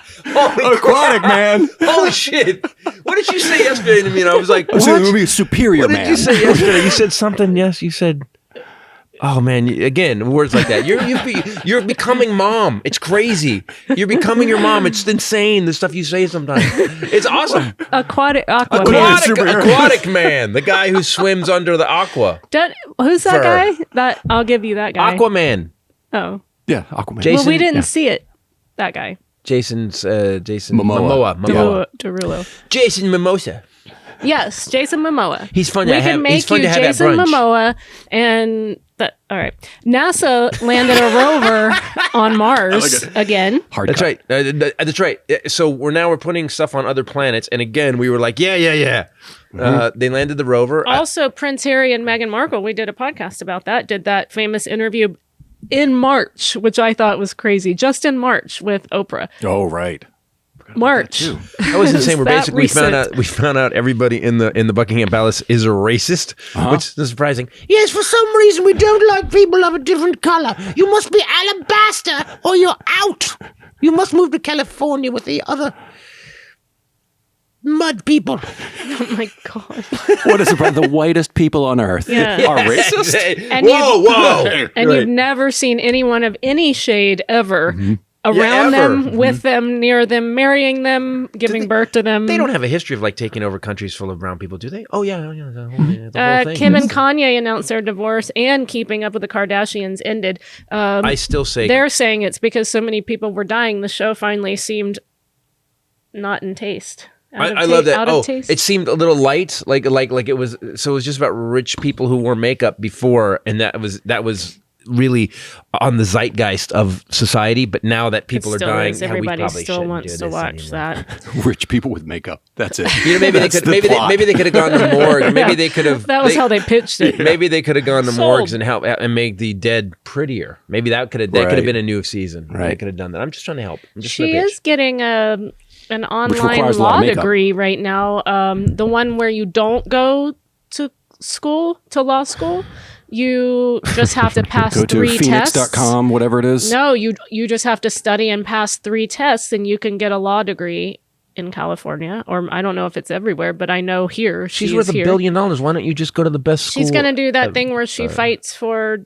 [SPEAKER 3] Aquatic man.
[SPEAKER 1] Holy shit. What did you say yesterday to me? And I was like,
[SPEAKER 3] What's the movie Superior
[SPEAKER 1] What
[SPEAKER 3] Man?
[SPEAKER 1] did you say yesterday? You said something. Yes, you said. Oh man! Again, words like that. You're becoming mom. It's crazy. You're becoming your mom. It's insane. The stuff you say sometimes. It's awesome.
[SPEAKER 2] Aquatic
[SPEAKER 1] Man, the guy who swims under the aqua.
[SPEAKER 2] Who's that
[SPEAKER 1] Fur.
[SPEAKER 2] guy? I'll give you that guy.
[SPEAKER 1] Aquaman.
[SPEAKER 2] Oh,
[SPEAKER 3] Yeah, Aquaman.
[SPEAKER 1] Jason-
[SPEAKER 2] well, we didn't see it. That guy.
[SPEAKER 1] Jason
[SPEAKER 3] Momoa.
[SPEAKER 2] Derulo.
[SPEAKER 1] Jason Mimosa.
[SPEAKER 2] Yes, Jason Momoa.
[SPEAKER 1] He's fun
[SPEAKER 2] We
[SPEAKER 1] to have.
[SPEAKER 2] can
[SPEAKER 1] He's
[SPEAKER 2] make
[SPEAKER 1] fun
[SPEAKER 2] you
[SPEAKER 1] to have
[SPEAKER 2] Jason
[SPEAKER 1] at brunch.
[SPEAKER 2] Momoa, and that. All right. NASA landed a rover on Mars again.
[SPEAKER 3] Hard
[SPEAKER 1] That's
[SPEAKER 3] cut.
[SPEAKER 1] right. That's right. So we're putting stuff on other planets, and again, we were like, yeah. They landed the rover.
[SPEAKER 2] Also, Prince Harry and Meghan Markle. We did a podcast about that. Did that famous interview in March, which I thought was crazy. Just in March with Oprah.
[SPEAKER 3] Oh, right.
[SPEAKER 2] March.
[SPEAKER 1] That was insane. We're
[SPEAKER 2] That
[SPEAKER 1] basically
[SPEAKER 2] recent.
[SPEAKER 1] we found out everybody in the Buckingham Palace is a racist, which is surprising. Yes, for some reason we don't like people of a different color. You must be alabaster or you're out. You must move to California with the other mud people.
[SPEAKER 2] Oh my God.
[SPEAKER 3] What is it about the whitest people on earth
[SPEAKER 2] Yeah.
[SPEAKER 3] are racist?
[SPEAKER 2] And
[SPEAKER 1] whoa.
[SPEAKER 2] And you've never seen anyone of any shade ever around
[SPEAKER 1] Yeah, ever.
[SPEAKER 2] them, with them, near them, marrying them, giving birth to them.
[SPEAKER 1] They don't have a history of like taking over countries full of brown people, do they? Oh yeah. The whole thing.
[SPEAKER 2] Kim and Kanye announced their divorce, and Keeping Up with the Kardashians ended.
[SPEAKER 1] I still say
[SPEAKER 2] They're saying it's because so many people were dying. The show finally seemed not in taste.
[SPEAKER 1] I love that.
[SPEAKER 2] Out
[SPEAKER 1] Oh,
[SPEAKER 2] of taste.
[SPEAKER 1] it seemed a little light, like it was. So it was just about rich people who wore makeup before, and that was really on the zeitgeist of society. But now that people are
[SPEAKER 2] still
[SPEAKER 1] dying,
[SPEAKER 2] is.
[SPEAKER 1] we
[SPEAKER 2] Everybody
[SPEAKER 1] probably
[SPEAKER 2] still
[SPEAKER 1] shouldn't
[SPEAKER 2] wants
[SPEAKER 1] do
[SPEAKER 2] to
[SPEAKER 1] this
[SPEAKER 2] watch
[SPEAKER 1] anymore.
[SPEAKER 2] that.
[SPEAKER 3] Rich people with makeup. That's it.
[SPEAKER 1] You know, maybe they
[SPEAKER 3] That's
[SPEAKER 1] could.
[SPEAKER 3] the
[SPEAKER 1] Maybe
[SPEAKER 3] plot.
[SPEAKER 1] they could have gone to morgue. Maybe they could have.
[SPEAKER 2] That was how they pitched it.
[SPEAKER 1] Maybe they could have gone to
[SPEAKER 2] Sold.
[SPEAKER 1] morgues and help and make the dead prettier. Maybe that could have
[SPEAKER 3] Right.
[SPEAKER 1] been a new season. They
[SPEAKER 3] Right.
[SPEAKER 1] could have done that. I'm just trying to help. I'm just
[SPEAKER 2] She
[SPEAKER 1] trying to pitch.
[SPEAKER 2] is getting an online
[SPEAKER 3] requires a lot
[SPEAKER 2] law
[SPEAKER 3] of makeup.
[SPEAKER 2] degree right now. The one where you don't go to law school. You just have to pass
[SPEAKER 3] Go to
[SPEAKER 2] 3 tests.
[SPEAKER 3] phoenix.com, whatever it is.
[SPEAKER 2] No, you just have to study and pass 3 tests, and you can get a law degree in California, or I don't know if it's everywhere, but I know here
[SPEAKER 1] She's worth $1 billion. Why don't you just go to the best school?
[SPEAKER 2] She's going to do that thing where she fights for,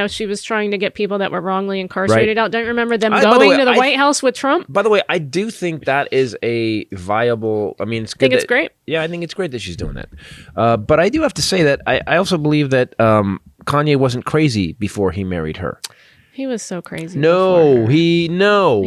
[SPEAKER 2] she was trying to get people that were wrongly incarcerated out. Don't you remember them
[SPEAKER 1] by the
[SPEAKER 2] going
[SPEAKER 1] way,
[SPEAKER 2] to the White House with Trump?
[SPEAKER 1] By the way, I do think that is a viable. I mean, it's good.
[SPEAKER 2] Think it's great?
[SPEAKER 1] Yeah, I think it's great that she's doing that. But I do have to say that I also believe that Kanye wasn't crazy before he married her.
[SPEAKER 2] He was so crazy.
[SPEAKER 1] No,
[SPEAKER 2] before.
[SPEAKER 1] he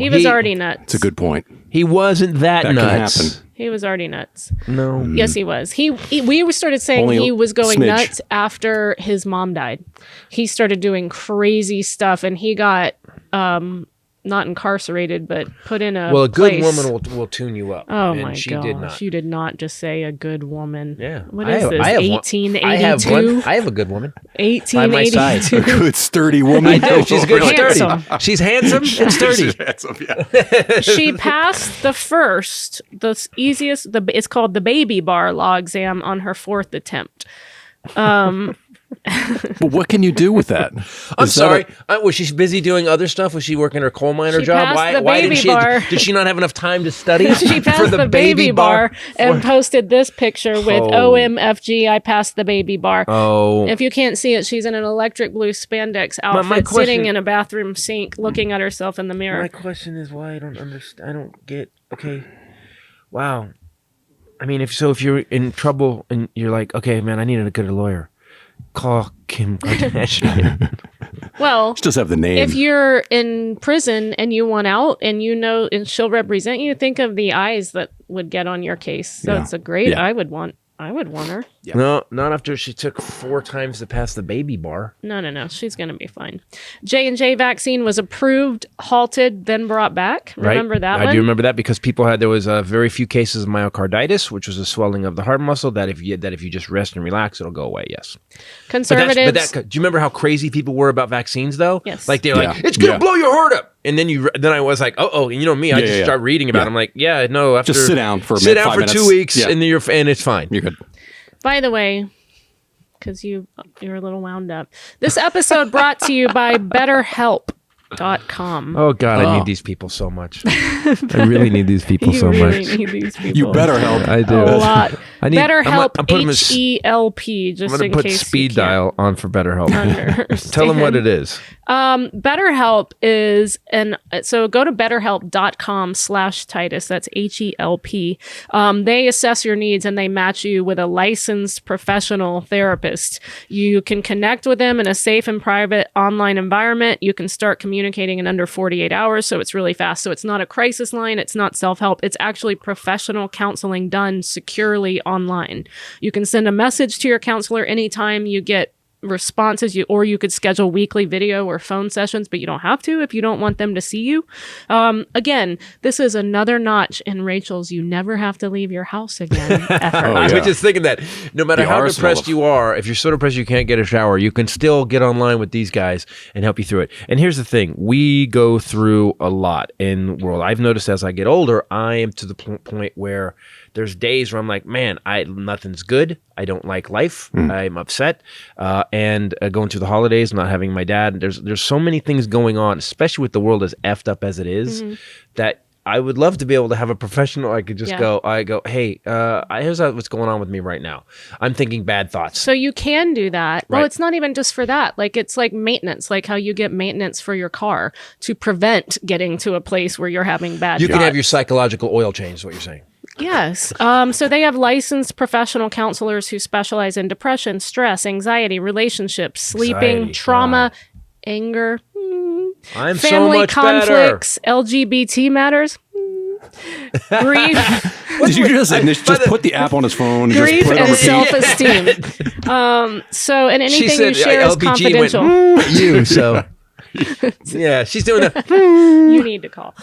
[SPEAKER 2] was already nuts.
[SPEAKER 3] It's a good point.
[SPEAKER 1] He wasn't that
[SPEAKER 3] That
[SPEAKER 1] nuts.
[SPEAKER 3] can happen.
[SPEAKER 2] He was already nuts.
[SPEAKER 1] No.
[SPEAKER 2] Yes, he was. We started saying
[SPEAKER 3] Only
[SPEAKER 2] he was going
[SPEAKER 3] smidge.
[SPEAKER 2] nuts after his mom died. He started doing crazy stuff, and he got not incarcerated, but put in a
[SPEAKER 1] Well, a good
[SPEAKER 2] place.
[SPEAKER 1] woman will tune you up.
[SPEAKER 2] Oh
[SPEAKER 1] and
[SPEAKER 2] my
[SPEAKER 1] she
[SPEAKER 2] gosh!
[SPEAKER 1] did not.
[SPEAKER 2] You did not just say a good woman.
[SPEAKER 1] Yeah.
[SPEAKER 2] What is this?
[SPEAKER 1] I have one.
[SPEAKER 2] 1882.
[SPEAKER 1] I have a good woman. By my side.
[SPEAKER 2] 1882.
[SPEAKER 3] A good, sturdy woman.
[SPEAKER 1] I do. She's good,
[SPEAKER 3] Really?
[SPEAKER 1] sturdy.
[SPEAKER 2] Handsome.
[SPEAKER 1] She's handsome and sturdy.
[SPEAKER 3] She's handsome, yeah.
[SPEAKER 2] She passed the easiest. It's called the baby bar law exam on her 4th attempt.
[SPEAKER 3] But what can you do with that?
[SPEAKER 1] I'm
[SPEAKER 3] Is that
[SPEAKER 1] sorry. Was she busy doing other stuff? Was she working her coal miner
[SPEAKER 2] She
[SPEAKER 1] job?
[SPEAKER 2] passed the
[SPEAKER 1] Why
[SPEAKER 2] baby
[SPEAKER 1] didn't she?
[SPEAKER 2] bar.
[SPEAKER 1] Did she not have enough time to study
[SPEAKER 2] She
[SPEAKER 1] for
[SPEAKER 2] passed the baby bar and posted this picture with
[SPEAKER 1] Oh.
[SPEAKER 2] OMFG. I passed the baby bar.
[SPEAKER 1] Oh,
[SPEAKER 2] If you can't see it, she's in an electric blue spandex outfit,
[SPEAKER 1] question-
[SPEAKER 2] sitting in a bathroom sink, looking at herself in the mirror.
[SPEAKER 1] my question is why I don't understand. I don't get. Okay, wow. I mean, if you're in trouble and you're like, okay, man, I needed a good lawyer. Call Kim Kardashian.
[SPEAKER 2] Well,
[SPEAKER 3] She does have the name.
[SPEAKER 2] if you're in prison and you want out, and and she'll represent you, think of the eyes that would get on your case. So
[SPEAKER 3] Yeah.
[SPEAKER 2] it's a great.
[SPEAKER 3] Yeah.
[SPEAKER 2] I would want her.
[SPEAKER 3] Yep.
[SPEAKER 1] No, not after she took 4 times to pass the baby bar.
[SPEAKER 2] No. She's going to be fine. J&J vaccine was approved, halted, then brought back. Remember that one?
[SPEAKER 1] I do remember that because there was very few cases of myocarditis, which was a swelling of the heart muscle. That if you just rest and relax, it'll go away. Yes.
[SPEAKER 2] Conservatives.
[SPEAKER 1] Do you remember how crazy people were about vaccines, though?
[SPEAKER 2] Yes.
[SPEAKER 1] Like they're like,
[SPEAKER 3] Yeah.
[SPEAKER 1] it's gonna
[SPEAKER 3] Yeah.
[SPEAKER 1] blow your heart up. And then I was like, oh, you know me, I just start reading about it. I'm like, no, after
[SPEAKER 3] just sit down for
[SPEAKER 1] 5 minutes. 2 weeks,
[SPEAKER 3] Yeah.
[SPEAKER 1] and it's fine.
[SPEAKER 3] You're good.
[SPEAKER 2] By the way, because you're a little wound up, this episode brought to you by BetterHelp.com.
[SPEAKER 1] Oh God, I need these people so much. I really need these people so much.
[SPEAKER 2] You need these people.
[SPEAKER 3] You better help.
[SPEAKER 1] I do.
[SPEAKER 2] A lot. BetterHelp,
[SPEAKER 1] I'm putting
[SPEAKER 2] HELP, just
[SPEAKER 1] I'm
[SPEAKER 2] in
[SPEAKER 1] going to put
[SPEAKER 2] case
[SPEAKER 1] speed
[SPEAKER 2] you can't
[SPEAKER 1] dial on for BetterHelp. Tell them what it is.
[SPEAKER 2] BetterHelp is, so go to betterhelp.com/Titus. That's HELP. They assess your needs and they match you with a licensed professional therapist. You can connect with them in a safe and private online environment. You can start communicating in under 48 hours. So it's really fast. So it's not a crisis line. It's not self-help. It's actually professional counseling done securely online. You can send a message to your counselor anytime you get responses, or you could schedule weekly video or phone sessions, but you don't have to if you don't want them to see you. Again, this is another notch in Rachel's "you never have to leave your house again" effort.
[SPEAKER 1] I was just thinking that no matter how depressed you are, if you're so depressed you can't get a shower, you can still get online with these guys and help you through it. And here's the thing, we go through a lot in the world. I've noticed as I get older, I am to the point where there's days where I'm like, man, nothing's good. I don't like life. I'm upset. And going through the holidays, not having my dad. There's so many things going on, especially with the world as effed up as it is, that I would love to be able to have a professional. I could just go, hey, here's what's going on with me right now. I'm thinking bad thoughts.
[SPEAKER 2] So you can do that.
[SPEAKER 1] Right.
[SPEAKER 2] Well, it's not even just for that. Like, it's like maintenance, like how you get maintenance for your car to prevent getting to a place where you're having bad
[SPEAKER 1] You can
[SPEAKER 2] thoughts.
[SPEAKER 1] have your psychological oil change, is what you're saying.
[SPEAKER 2] Yes. So they have licensed professional counselors who specialize in depression, stress, anxiety, relationships, sleeping, trauma, anger,
[SPEAKER 1] I'm
[SPEAKER 2] family
[SPEAKER 1] so much
[SPEAKER 2] conflicts, LGBT matters, grief,
[SPEAKER 3] Did you just put the app on his phone and
[SPEAKER 2] grief,
[SPEAKER 3] just put it on
[SPEAKER 2] and
[SPEAKER 3] repeat?
[SPEAKER 2] self-esteem. So, and anything
[SPEAKER 1] She said
[SPEAKER 2] you share is
[SPEAKER 1] LBG
[SPEAKER 2] confidential.
[SPEAKER 1] went, you, so... Yeah, she's doing that.
[SPEAKER 2] You need to call.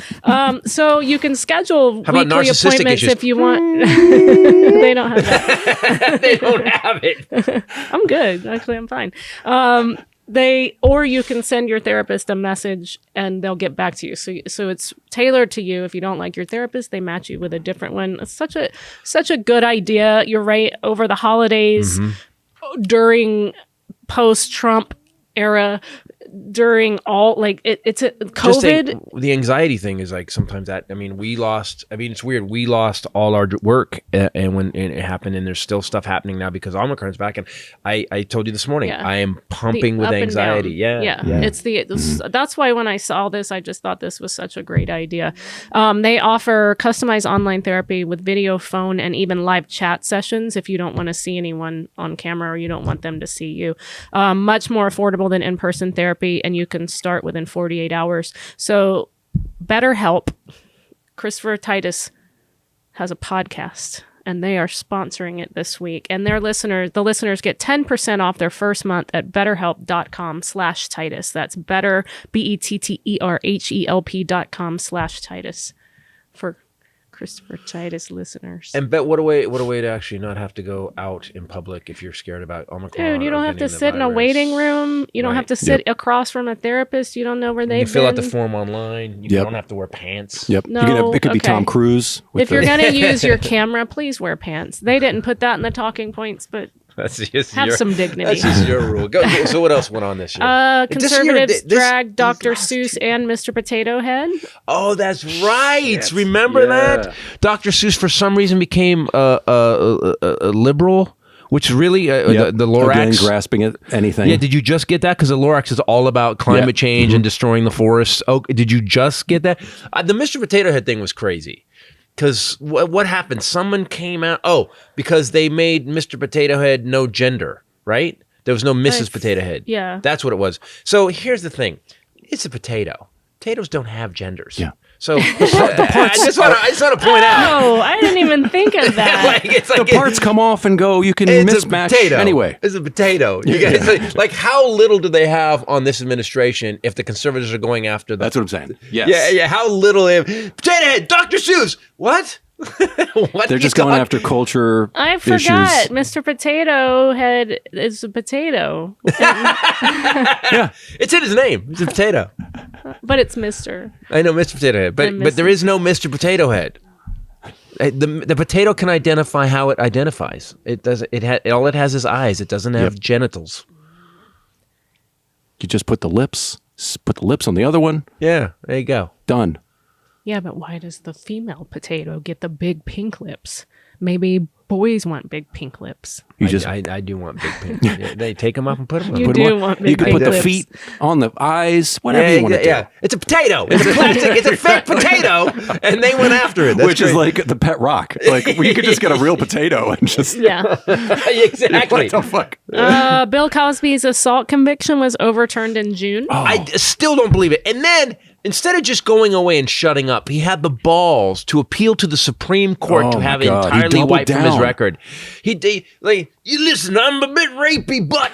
[SPEAKER 2] So you can schedule
[SPEAKER 1] How about
[SPEAKER 2] weekly
[SPEAKER 1] narcissistic
[SPEAKER 2] appointments
[SPEAKER 1] issues?
[SPEAKER 2] if you want. They don't have that.
[SPEAKER 1] They don't have it.
[SPEAKER 2] I'm good. Actually, I'm fine. Or you can send your therapist a message and they'll get back to you. So it's tailored to you. If you don't like your therapist, they match you with a different one. It's such a good idea. You're right. Over the holidays, during post-Trump era, during all, like, it's a COVID.
[SPEAKER 1] The anxiety thing is like sometimes that, it's weird. We lost all our work and when it happened, and there's still stuff happening now because Omicron's back. And I told you this morning, I am pumping with anxiety. Yeah.
[SPEAKER 2] That's why when I saw this, I just thought this was such a great idea. They offer customized online therapy with video, phone, and even live chat sessions if you don't want to see anyone on camera or you don't want them to see you. Much more affordable than in-person therapy, and you can start within 48 hours. So BetterHelp, Christopher Titus has a podcast, and they are sponsoring it this week. And the listeners get 10% off their first month at betterhelp.com/Titus. That's better, BetterHelp.com/Titus for Christopher Titus listeners.
[SPEAKER 1] And what a way to actually not have to go out in public if you're scared about Omicron.
[SPEAKER 2] Dude, you don't have to sit in a waiting room. You don't have to sit across from a therapist. You don't know where they've been.
[SPEAKER 1] You fill out the form online. You don't have to wear pants.
[SPEAKER 3] Yep.
[SPEAKER 2] No,
[SPEAKER 3] it could be Tom Cruise.
[SPEAKER 2] If you're going to use your camera, please wear pants. They didn't put that in the talking points, but have some dignity.
[SPEAKER 1] That's just your rule. Go, so what else went on this year?
[SPEAKER 2] Conservatives dragged Dr. Seuss and Mr. Potato Head.
[SPEAKER 1] Oh, that's right. Yes. Remember that? Dr. Seuss, for some reason, became a liberal, which really, the Lorax.
[SPEAKER 3] Again, grasping at anything.
[SPEAKER 1] Yeah, did you just get that? Because the Lorax is all about climate change and destroying the forests. Oh, did you just get that? The Mr. Potato Head thing was crazy. Because what happened? Someone came out. Oh, because they made Mr. Potato Head no gender, right? There was no Mrs. Potato Head.
[SPEAKER 2] Yeah.
[SPEAKER 1] That's what it was. So here's the thing. It's a potato. Potatoes don't have genders.
[SPEAKER 3] Yeah.
[SPEAKER 1] So I just want to point out.
[SPEAKER 2] Oh, I didn't even think of that.
[SPEAKER 3] The parts come off and go. You can mismatch anyway.
[SPEAKER 1] It's a potato. You guys, like, how little do they have on this administration if the conservatives are going after them?
[SPEAKER 3] That's what I'm saying. Yes.
[SPEAKER 1] Yeah. How little they have. Potato Head, Dr. Seuss. What? What
[SPEAKER 3] They're just going after culture
[SPEAKER 2] I forgot.
[SPEAKER 3] issues.
[SPEAKER 2] Mr. Potato Head is a potato.
[SPEAKER 3] Yeah.
[SPEAKER 1] It's in his name. It's a potato.
[SPEAKER 2] But it's Mr.
[SPEAKER 1] I know Mr. Potato Head, but there is no Mr. Potato Head. The potato can identify how it identifies. It does. All it has is eyes. It doesn't have genitals.
[SPEAKER 3] You just put the lips on the other one.
[SPEAKER 1] Yeah, there you go.
[SPEAKER 3] Done.
[SPEAKER 2] Yeah, but why does the female potato get the big pink lips? Maybe boys want big pink lips.
[SPEAKER 1] I do want big pink. Yeah, they take them off and put them on.
[SPEAKER 2] You do want big
[SPEAKER 3] You can
[SPEAKER 2] pink
[SPEAKER 3] put the
[SPEAKER 2] lips.
[SPEAKER 3] feet on the eyes, whatever you want to do.
[SPEAKER 1] Yeah, it's a potato. It's a plastic. It's a fake potato, and they went after it. That's
[SPEAKER 3] Which is
[SPEAKER 1] great.
[SPEAKER 3] like the pet rock. Like, you could just get a real potato and just...
[SPEAKER 2] Yeah.
[SPEAKER 1] Exactly.
[SPEAKER 3] What the fuck?
[SPEAKER 2] Bill Cosby's assault conviction was overturned in June.
[SPEAKER 1] I still don't believe it. And then, instead of just going away and shutting up, he had the balls to appeal to the Supreme Court
[SPEAKER 3] Oh
[SPEAKER 1] to
[SPEAKER 3] my
[SPEAKER 1] have it
[SPEAKER 3] God. He
[SPEAKER 1] entirely
[SPEAKER 3] doubled
[SPEAKER 1] wiped from his
[SPEAKER 3] down.
[SPEAKER 1] record. You listen, I'm a bit rapey, but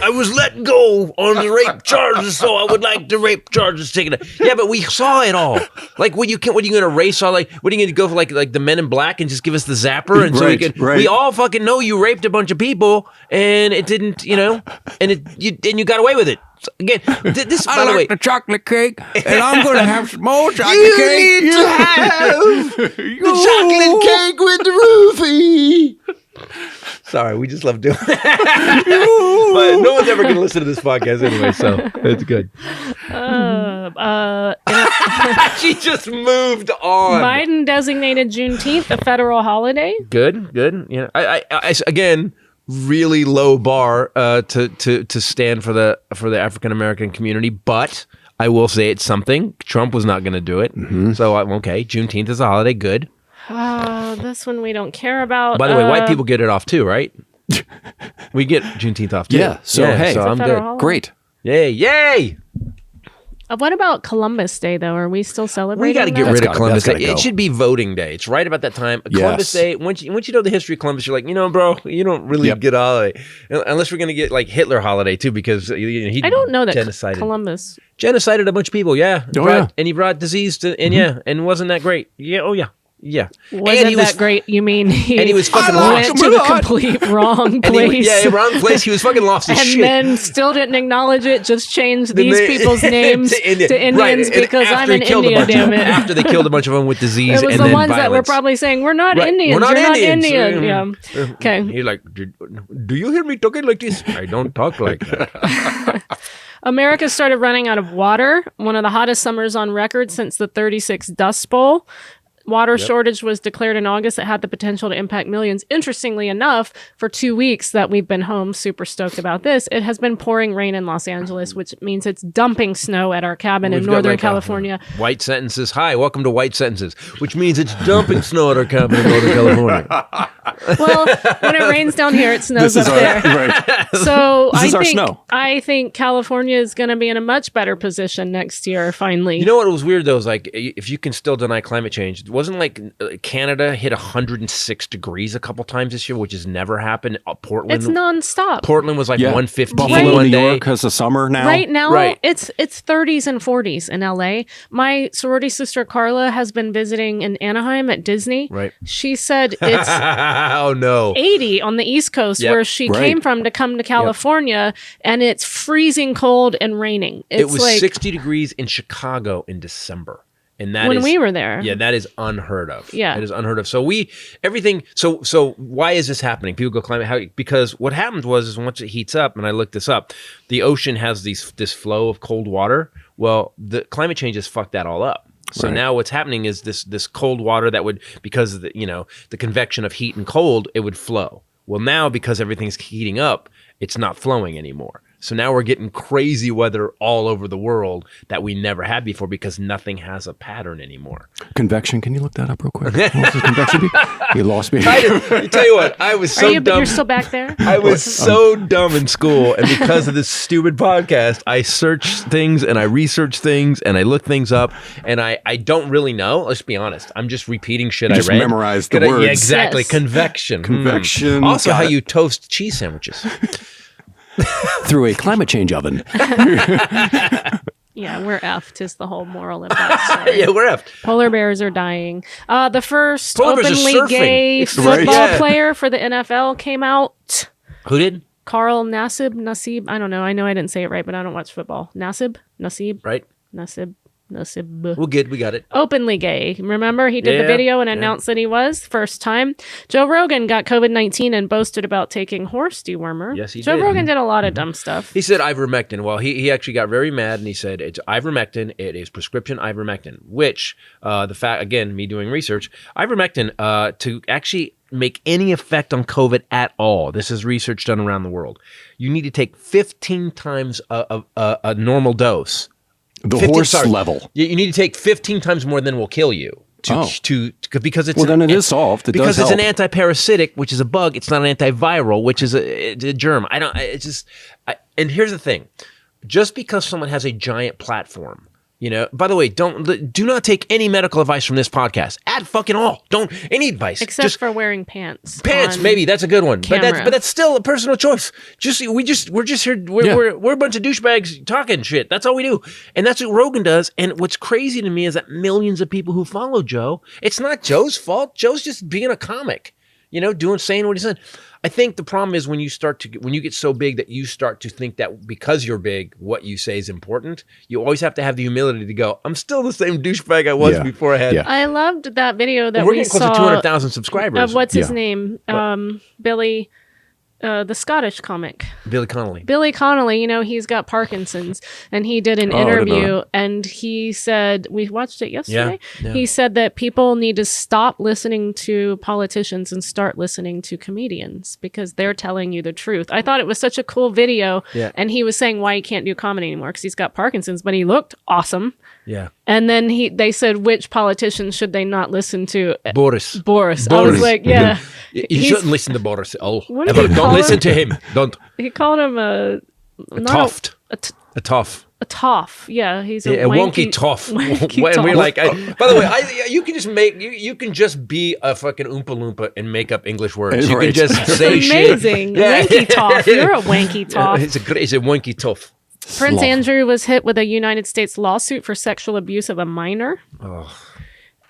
[SPEAKER 1] I was let go on the rape charges, so I would like the rape charges taken. Yeah, but we saw it all. Like, what are you going to erase all? Like, what are you going to go for? Like the Men in Black and just give us the zapper, and so we all fucking know you raped a bunch of people, and it didn't, and you got away with it. So, again, this by the way,
[SPEAKER 3] the chocolate cake, and I'm going to have some more chocolate
[SPEAKER 1] you
[SPEAKER 3] cake.
[SPEAKER 1] need to have the chocolate cake with the roofie. Sorry, we just love doing that. But no one's ever going to listen to this podcast anyway, so it's good. She just moved on.
[SPEAKER 2] Biden designated Juneteenth a federal holiday.
[SPEAKER 1] Good. Yeah, I again, really low bar to stand for the African American community, but I will say it's something. Trump was not going to do it, so I'm okay. Juneteenth is a holiday. Good.
[SPEAKER 2] This one we don't care about.
[SPEAKER 1] By the way, white people get it off too, right? We get Juneteenth off too.
[SPEAKER 3] Yeah, so hey,
[SPEAKER 1] so
[SPEAKER 2] It's a
[SPEAKER 1] I'm
[SPEAKER 2] federal
[SPEAKER 1] good.
[SPEAKER 2] holiday.
[SPEAKER 3] Great.
[SPEAKER 1] Yay!
[SPEAKER 2] What about Columbus Day, though? Are we still celebrating
[SPEAKER 1] We got to get
[SPEAKER 2] that?
[SPEAKER 1] rid of
[SPEAKER 3] That's
[SPEAKER 1] Columbus
[SPEAKER 3] gotta
[SPEAKER 1] Day.
[SPEAKER 3] go.
[SPEAKER 1] It should be voting day. It's right about that time. Columbus Day. Once you know the history of Columbus, you're like, bro, you don't really get a holiday unless we're gonna get like Hitler holiday too, because he
[SPEAKER 2] I don't know that
[SPEAKER 1] genocided a bunch of people. Yeah,
[SPEAKER 3] yeah.
[SPEAKER 1] And he brought disease to and wasn't that great? Yeah, yeah.
[SPEAKER 2] Wasn't
[SPEAKER 1] he
[SPEAKER 2] that great? You mean
[SPEAKER 1] and he was fucking
[SPEAKER 2] went
[SPEAKER 1] lost.
[SPEAKER 2] to the complete wrong place?
[SPEAKER 1] Wrong place. He was fucking lost his
[SPEAKER 2] and
[SPEAKER 1] shit.
[SPEAKER 2] then still didn't acknowledge it, just changed these people's names to Indians
[SPEAKER 1] Right, and
[SPEAKER 2] because
[SPEAKER 1] after
[SPEAKER 2] I'm
[SPEAKER 1] he
[SPEAKER 2] an
[SPEAKER 1] killed a
[SPEAKER 2] Indian,
[SPEAKER 1] bunch of
[SPEAKER 2] damn
[SPEAKER 1] them,
[SPEAKER 2] it.
[SPEAKER 1] after they killed a bunch of them with disease
[SPEAKER 2] It was
[SPEAKER 1] and
[SPEAKER 2] the
[SPEAKER 1] then
[SPEAKER 2] ones that were
[SPEAKER 1] violence.
[SPEAKER 2] probably saying, we're not
[SPEAKER 1] Right,
[SPEAKER 2] Indians,
[SPEAKER 1] we're not
[SPEAKER 2] you're
[SPEAKER 1] Indians.
[SPEAKER 2] not Indian. Yeah. Okay.
[SPEAKER 1] He's like, do you hear me talking like this? I don't talk like that.
[SPEAKER 2] America started running out of water, one of the hottest summers on record since the 36 Dust Bowl. Water shortage was declared in August that had the potential to impact millions. Interestingly enough, for 2 weeks that we've been home, super stoked about this, it has been pouring rain in Los Angeles, which means it's dumping snow at our cabin in
[SPEAKER 1] We've got
[SPEAKER 2] Northern
[SPEAKER 1] like
[SPEAKER 2] California.
[SPEAKER 1] White sentences. Hi, welcome to White Sentences, which means it's dumping snow at our cabin in Northern California.
[SPEAKER 2] Well, when it rains down here, it snows up there.
[SPEAKER 3] Right.
[SPEAKER 2] So
[SPEAKER 3] This is our snow.
[SPEAKER 2] I think California is going to be in a much better position next year, finally.
[SPEAKER 1] You know what was weird though is like if you can still deny climate change, it wasn't like Canada hit 106 degrees a couple times this year, which has never happened. Portland,
[SPEAKER 2] it's nonstop.
[SPEAKER 1] Portland was like 115
[SPEAKER 3] Buffalo,
[SPEAKER 1] one
[SPEAKER 3] New
[SPEAKER 1] day.
[SPEAKER 3] York has a summer now.
[SPEAKER 2] Right now,
[SPEAKER 1] Right.
[SPEAKER 2] it's 30s and 40s in LA. My sorority sister Carla has been visiting in Anaheim at Disney.
[SPEAKER 1] Right.
[SPEAKER 2] She said it's
[SPEAKER 1] Oh no.
[SPEAKER 2] 80 on the East Coast
[SPEAKER 1] Yep.
[SPEAKER 2] where she
[SPEAKER 3] Right.
[SPEAKER 2] came from to come to California, and it's freezing cold and raining. It's
[SPEAKER 1] It was
[SPEAKER 2] like
[SPEAKER 1] 60 degrees in Chicago in December. And that
[SPEAKER 2] when
[SPEAKER 1] is-
[SPEAKER 2] we were there.
[SPEAKER 1] Yeah, that is unheard of.
[SPEAKER 2] Yeah.
[SPEAKER 1] It is unheard of. So why is this happening? People go climate because what happened was once it heats up, and I looked this up, the ocean has this flow of cold water. Well, the climate change has fucked that all up. So now what's happening is this cold water that would, because of the convection of heat and cold, it would flow. Well, now because everything's heating up, it's not flowing anymore. So now we're getting crazy weather all over the world that we never had before because nothing has a pattern anymore.
[SPEAKER 3] Convection. Can you look that up real quick? What does convection be? You lost me.
[SPEAKER 1] I tell you what, I was so
[SPEAKER 2] Are you? But
[SPEAKER 1] dumb.
[SPEAKER 2] you're still back there.
[SPEAKER 1] I was so dumb in school, and because of this stupid podcast, I search things and I research things and I look things up, and I don't really know. Let's be honest. I'm just repeating shit
[SPEAKER 3] You just
[SPEAKER 1] I read.
[SPEAKER 3] memorized the
[SPEAKER 1] Yeah,
[SPEAKER 3] words.
[SPEAKER 1] exactly.
[SPEAKER 2] Yes.
[SPEAKER 1] Convection.
[SPEAKER 3] Convection,
[SPEAKER 1] Also,
[SPEAKER 3] got
[SPEAKER 1] how
[SPEAKER 3] it.
[SPEAKER 1] you toast cheese sandwiches.
[SPEAKER 3] Through a climate change oven.
[SPEAKER 2] Yeah, we're effed is the whole moral of that story.
[SPEAKER 1] Yeah, we're effed.
[SPEAKER 2] Polar bears are dying. The first
[SPEAKER 1] Polar bears are
[SPEAKER 2] openly
[SPEAKER 1] surfing.
[SPEAKER 2] gay football player for the NFL came out.
[SPEAKER 1] Who did?
[SPEAKER 2] Carl Nassib. I don't know. I know I didn't say it right, but I don't watch football. Nassib.
[SPEAKER 1] Right.
[SPEAKER 2] Nassib.
[SPEAKER 1] Well, good. We got it.
[SPEAKER 2] Openly gay. Remember, he did the video and announced that he was first time. Joe Rogan got COVID-19 and boasted about taking horse dewormer.
[SPEAKER 1] Yes, he
[SPEAKER 2] Joe
[SPEAKER 1] did.
[SPEAKER 2] Rogan did a lot of dumb stuff.
[SPEAKER 1] He said ivermectin. Well, he actually got very mad and he said it's ivermectin. It is prescription ivermectin, which the fact, again, me doing research, ivermectin to actually make any effect on COVID at all. This is research done around the world. You need to take 15 times a normal dose.
[SPEAKER 3] The horse level.
[SPEAKER 1] You need to take 15 times more than will kill you. Because it's
[SPEAKER 3] then it is solved.
[SPEAKER 1] Because it's an antiparasitic, which is a bug. It's not an antiviral, which is a germ. And here's the thing: just because someone has a giant platform, By the way, do not take any medical advice from this podcast at fucking all. Don't any advice
[SPEAKER 2] except for wearing pants.
[SPEAKER 1] Pants, maybe that's a good one,
[SPEAKER 2] camera.
[SPEAKER 1] but that's still a personal choice. We're just here. We're a bunch of douchebags talking shit. That's all we do, and that's what Rogan does. And what's crazy to me is that millions of people who follow Joe, it's not Joe's fault. Joe's just being a comic, saying what he said. I think the problem is when you get so big that you start to think that because you're big, what you say is important. You always have to have the humility to go, I'm still the same douchebag I was before I had.
[SPEAKER 2] Yeah. I loved that video that
[SPEAKER 1] we're
[SPEAKER 2] we
[SPEAKER 1] getting
[SPEAKER 2] saw.
[SPEAKER 1] Close to 200,000 subscribers.
[SPEAKER 2] Of what's his name? Billy. The Scottish comic.
[SPEAKER 1] Billy Connolly.
[SPEAKER 2] Billy Connolly, he's got Parkinson's, and he did an interview, and he said, we watched it yesterday. Yeah. He said that people need to stop listening to politicians and start listening to comedians because they're telling you the truth. I thought it was such a cool video, and he was saying why he can't do comedy anymore because he's got Parkinson's, but he looked awesome.
[SPEAKER 1] Yeah.
[SPEAKER 2] And then they said, which politicians should they not listen to?
[SPEAKER 1] Boris.
[SPEAKER 2] I was like, yeah.
[SPEAKER 1] You shouldn't listen to Boris at all.
[SPEAKER 2] Don't
[SPEAKER 1] listen to him. Don't.
[SPEAKER 2] He called him a
[SPEAKER 1] toft. A toff.
[SPEAKER 2] A toff. Yeah, he's a
[SPEAKER 1] wonky toff. We're like, by the way, you can just you can just be a fucking Oompa Loompa and make up English words. You can just say shit.
[SPEAKER 2] Amazing. Wanky toff. You're a wanky toff.
[SPEAKER 1] It's a wanky toff.
[SPEAKER 2] Prince Andrew was hit with a United States lawsuit for sexual abuse of a minor.
[SPEAKER 1] Oh.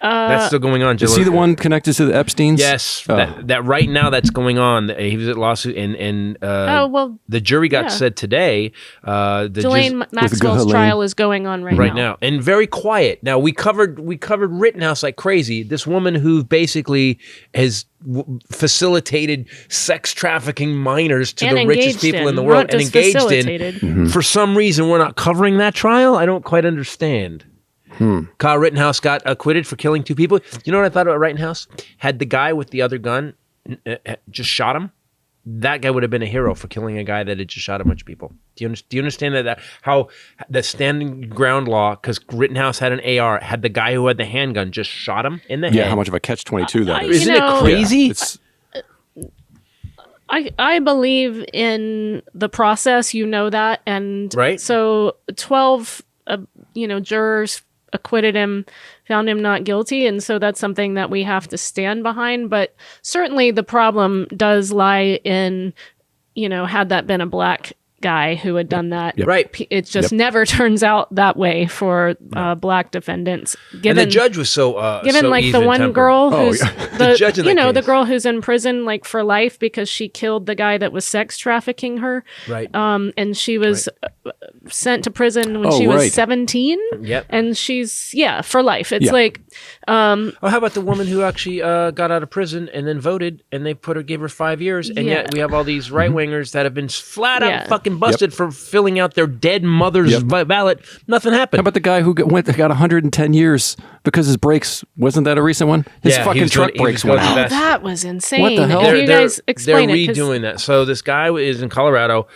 [SPEAKER 1] That's still going on.
[SPEAKER 3] Is he the one connected to the Epsteins?
[SPEAKER 1] Yes. That right now that's going on. He was at lawsuit and the jury got said today.
[SPEAKER 2] Ghislaine Maxwell's trial is going on right now.
[SPEAKER 1] And very quiet. Now we covered Rittenhouse like crazy. This woman who basically has facilitated sex trafficking minors to the richest people in the world and engaged in. Mm-hmm. For some reason, we're not covering that trial. I don't quite understand. Kyle Rittenhouse got acquitted for killing 2 people. You know what I thought about Rittenhouse? Had the guy with the other gun just shot him, that guy would have been a hero for killing a guy that had just shot a bunch of people. Do you understand that how the standing ground law, because Rittenhouse had an AR, had the guy who had the handgun just shot him in the head?
[SPEAKER 3] Yeah, how much of a catch-22 that is.
[SPEAKER 1] Isn't it crazy?
[SPEAKER 2] I believe in the process, that. And
[SPEAKER 1] right?
[SPEAKER 2] So 12 jurors acquitted him, found him not guilty, and so that's something that we have to stand behind. But certainly the problem does lie in, had that been a black guy who had done that,
[SPEAKER 1] right?
[SPEAKER 2] It just never turns out that way for black defendants.
[SPEAKER 1] And the judge was so
[SPEAKER 2] like the one girl who's
[SPEAKER 1] the judge in
[SPEAKER 2] the girl who's in prison like for life because she killed the guy that was sex trafficking her,
[SPEAKER 1] right?
[SPEAKER 2] And she was sent to prison when she was 17.
[SPEAKER 1] Yep.
[SPEAKER 2] And she's for life. It's like
[SPEAKER 1] how about the woman who actually got out of prison and then voted and they gave her 5 years, and yet we have all these right wingers that have been flat out fucking busted for filling out their dead mother's ballot. Nothing happened.
[SPEAKER 3] How about the guy who got 110 years because his brakes, wasn't that a recent one? His fucking truck brakes went out.
[SPEAKER 2] That was insane.
[SPEAKER 3] What the hell?
[SPEAKER 2] You guys explain
[SPEAKER 1] it. They're redoing that. So this guy is in Colorado,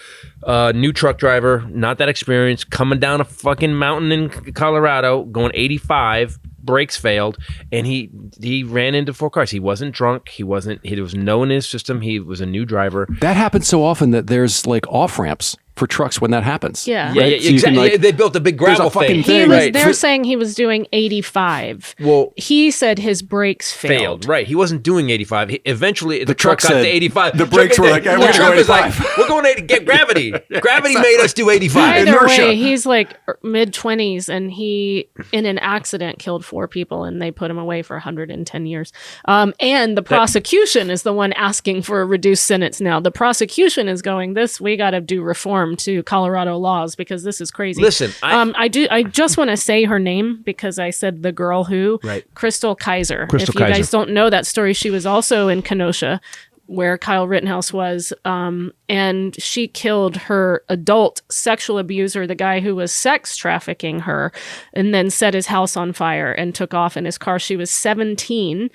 [SPEAKER 1] new truck driver, not that experienced, coming down a fucking mountain in Colorado, going 85, brakes failed, and he ran into 4 cars. He wasn't drunk. There was no in his system. He was a new driver.
[SPEAKER 3] That happens so often that there's like off ramps for trucks when that happens.
[SPEAKER 2] Yeah.
[SPEAKER 1] Yeah,
[SPEAKER 3] Right? So you
[SPEAKER 1] exactly.
[SPEAKER 3] can,
[SPEAKER 1] They built a big gravel
[SPEAKER 3] fucking
[SPEAKER 1] thing.
[SPEAKER 3] thing.
[SPEAKER 2] They're saying he was doing 85.
[SPEAKER 1] Well,
[SPEAKER 2] he said his brakes failed.
[SPEAKER 1] Right. He wasn't doing 85. Eventually, the truck got
[SPEAKER 3] said-
[SPEAKER 1] to 85.
[SPEAKER 3] the brakes were like, hey, we're
[SPEAKER 1] the
[SPEAKER 3] gonna
[SPEAKER 1] truck
[SPEAKER 3] go
[SPEAKER 1] was like,
[SPEAKER 3] 85.
[SPEAKER 1] we're going to get gravity. Gravity made us do 85.
[SPEAKER 2] Either
[SPEAKER 3] Inertia.
[SPEAKER 2] way, he's like mid-20s, and he, in an accident, killed 4 people, and they put him away for 110 years. And the prosecution is the one asking for a reduced sentence now. The prosecution is going, we got to do reform to Colorado laws because this is crazy.
[SPEAKER 1] Listen,
[SPEAKER 2] I just want to say her name because I said the girl who,
[SPEAKER 1] Right.
[SPEAKER 2] Crystal Kaiser.
[SPEAKER 1] Crystal
[SPEAKER 2] if you
[SPEAKER 1] Kaiser.
[SPEAKER 2] guys don't know that story, she was also in Kenosha, where Kyle Rittenhouse was, and she killed her adult sexual abuser, the guy who was sex trafficking her, and then set his house on fire and took off in his car. She was 17.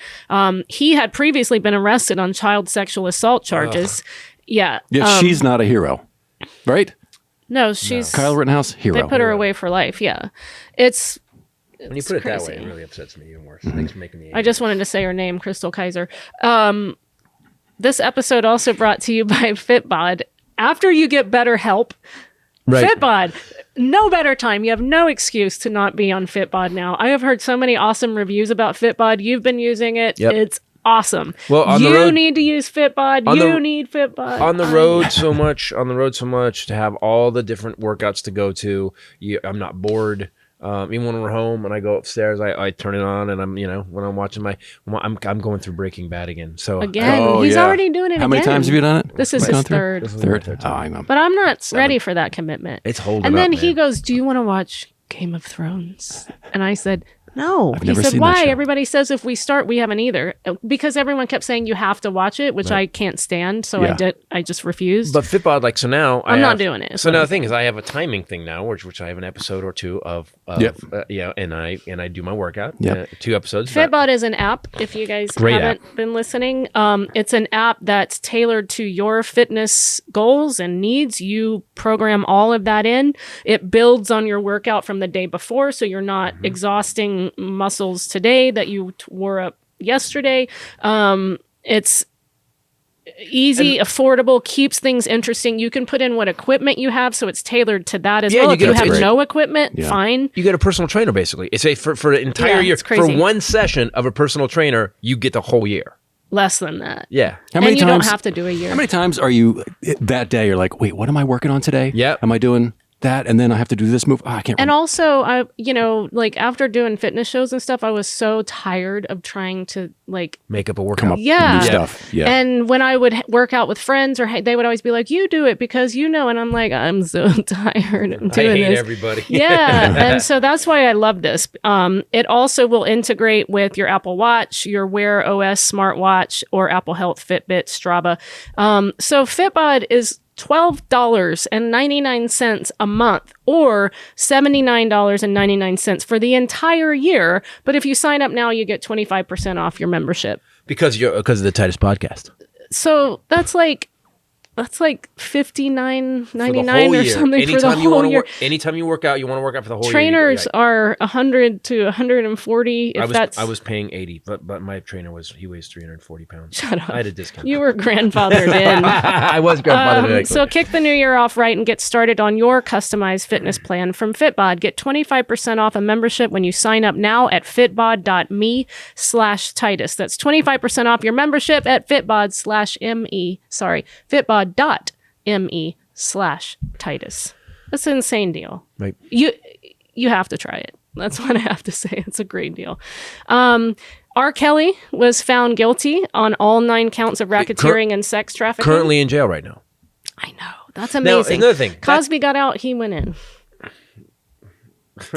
[SPEAKER 2] He had previously been arrested on child sexual assault charges. Yeah.
[SPEAKER 3] Yet she's not a hero, right?
[SPEAKER 2] No, she's...
[SPEAKER 3] Kyle Rittenhouse, hero.
[SPEAKER 2] They put her away for life, yeah. It's...
[SPEAKER 1] when you put it that way,
[SPEAKER 2] crazy.
[SPEAKER 1] it really upsets me even worse. Thanks for making me angry.
[SPEAKER 2] I just wanted to say her name, Crystal Kaiser. This episode also brought to you by Fitbod. After you get BetterHelp,
[SPEAKER 1] Right.
[SPEAKER 2] Fitbod, no better time. You have no excuse to not be on Fitbod now. I have heard so many awesome reviews about Fitbod. You've been using it.
[SPEAKER 1] Yep.
[SPEAKER 2] It's awesome.
[SPEAKER 1] Well, on the
[SPEAKER 2] you
[SPEAKER 1] road-
[SPEAKER 2] need to use Fitbod.
[SPEAKER 1] on the-
[SPEAKER 2] You need Fitbod.
[SPEAKER 1] on the road so much to have all the different workouts to go to. I'm not bored. Even when we're home and I go upstairs, I turn it on and I'm, when I'm watching I'm going through Breaking Bad again. So
[SPEAKER 2] Again,
[SPEAKER 3] Oh,
[SPEAKER 2] he's
[SPEAKER 3] yeah.
[SPEAKER 2] already doing it
[SPEAKER 3] How many
[SPEAKER 2] again.
[SPEAKER 3] times have you done it?
[SPEAKER 2] This is
[SPEAKER 3] Gone
[SPEAKER 2] his
[SPEAKER 3] through?
[SPEAKER 2] third.
[SPEAKER 3] Third. Oh, I know.
[SPEAKER 2] But I'm not ready for that commitment.
[SPEAKER 1] It's holding
[SPEAKER 2] And then
[SPEAKER 1] up,
[SPEAKER 2] he
[SPEAKER 1] man.
[SPEAKER 2] goes, "Do you want to watch Game of Thrones?" And I said, "No." He
[SPEAKER 3] never
[SPEAKER 2] said,
[SPEAKER 3] seen that
[SPEAKER 2] "Why?"
[SPEAKER 3] show.
[SPEAKER 2] Everybody says if we start, we haven't either. Because everyone kept saying you have to watch it, which I can't stand. So
[SPEAKER 3] Yeah.
[SPEAKER 2] I just refused.
[SPEAKER 1] But Fitbod, so now
[SPEAKER 2] I'm not doing it, is
[SPEAKER 1] So
[SPEAKER 2] what
[SPEAKER 1] now
[SPEAKER 2] I'm
[SPEAKER 1] the thing is, I have a timing thing now, which I have an episode or two of
[SPEAKER 3] Yep.
[SPEAKER 1] and I do my workout.
[SPEAKER 3] Yep.
[SPEAKER 1] 2 episodes.
[SPEAKER 2] Fitbod is an app, if you guys
[SPEAKER 1] Great
[SPEAKER 2] haven't been listening. It's an app that's tailored to your fitness goals and needs. You program all of that in. It builds on your workout from the day before, so you're not exhausting muscles today that you wore up yesterday. It's easy, affordable, keeps things interesting. You can put in what equipment you have, so it's tailored to that as
[SPEAKER 1] Yeah,
[SPEAKER 2] well.
[SPEAKER 1] you
[SPEAKER 2] If you
[SPEAKER 1] get
[SPEAKER 2] have
[SPEAKER 1] upgrade.
[SPEAKER 2] no equipment,
[SPEAKER 3] Yeah.
[SPEAKER 2] fine.
[SPEAKER 1] You get a personal trainer basically. It's for an entire
[SPEAKER 2] Yeah,
[SPEAKER 1] year.
[SPEAKER 2] it's crazy.
[SPEAKER 1] For one session of a personal trainer, you get the whole year.
[SPEAKER 2] Less than that.
[SPEAKER 1] Yeah.
[SPEAKER 3] How many
[SPEAKER 2] And you
[SPEAKER 3] times?
[SPEAKER 2] don't have to do a year.
[SPEAKER 3] How many times are you that day? You're like, wait, what am I working on today?
[SPEAKER 1] Yep.
[SPEAKER 3] Am I doing that? And then I have to do this move. Oh, I can't.
[SPEAKER 2] And
[SPEAKER 3] remember.
[SPEAKER 2] also, after doing fitness shows and stuff, I was so tired of trying to
[SPEAKER 1] Make up a
[SPEAKER 3] Come
[SPEAKER 1] workout.
[SPEAKER 3] up
[SPEAKER 2] Yeah.
[SPEAKER 3] with new stuff. Yeah.
[SPEAKER 2] And when I would work out with friends, they would always be like, "You do it because you know," and I'm like, "I'm so tired of
[SPEAKER 1] I
[SPEAKER 2] doing
[SPEAKER 1] hate
[SPEAKER 2] this."
[SPEAKER 1] everybody.
[SPEAKER 2] Yeah, and so that's why I love this. It also will integrate with your Apple Watch, your Wear OS smartwatch, or Apple Health, Fitbit, Strava. So Fitbod is $12.99 a month or $79.99 for the entire year. But if you sign up now, you get 25% off your membership.
[SPEAKER 1] because of the Titus Podcast.
[SPEAKER 2] So that's like $59.99
[SPEAKER 1] For the whole
[SPEAKER 2] or
[SPEAKER 1] year.
[SPEAKER 2] something for the
[SPEAKER 1] Anytime you
[SPEAKER 2] whole
[SPEAKER 1] want to
[SPEAKER 2] year.
[SPEAKER 1] work, anytime you work out, you want to work out for the whole
[SPEAKER 2] Trainers
[SPEAKER 1] year.
[SPEAKER 2] are 100 to 140. If that's
[SPEAKER 1] I was paying 80, but my trainer he weighs 340 pounds.
[SPEAKER 2] Shut up.
[SPEAKER 1] I had a discount.
[SPEAKER 2] You were grandfathered in.
[SPEAKER 1] I was grandfathered in.
[SPEAKER 2] So kick the new year off right and get started on your customized fitness plan from Fitbod. Get 25% off a membership when you sign up now at fitbod.me/Titus. That's 25% off your membership at fitbod.me. Sorry, fitbod.me/Titus. That's an insane deal.
[SPEAKER 1] Right.
[SPEAKER 2] You have to try it. That's what I have to say. It's a great deal. R. Kelly was found guilty on all 9 counts of racketeering and sex trafficking.
[SPEAKER 1] Currently in jail right now.
[SPEAKER 2] I know. That's amazing.
[SPEAKER 1] another thing.
[SPEAKER 2] Cosby got out, he went in.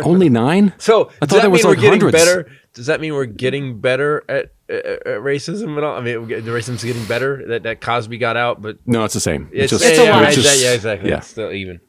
[SPEAKER 3] Only 9?
[SPEAKER 1] So
[SPEAKER 3] I
[SPEAKER 1] does
[SPEAKER 3] thought
[SPEAKER 1] that
[SPEAKER 3] there was
[SPEAKER 1] mean we're
[SPEAKER 3] like
[SPEAKER 1] getting
[SPEAKER 3] hundreds.
[SPEAKER 1] better? Does that mean we're getting better at racism at all? I mean, the racism's getting better. That Cosby got out, but
[SPEAKER 3] No, it's the same.
[SPEAKER 2] It's a wash.
[SPEAKER 1] Exactly.
[SPEAKER 3] Yeah.
[SPEAKER 1] It's still even.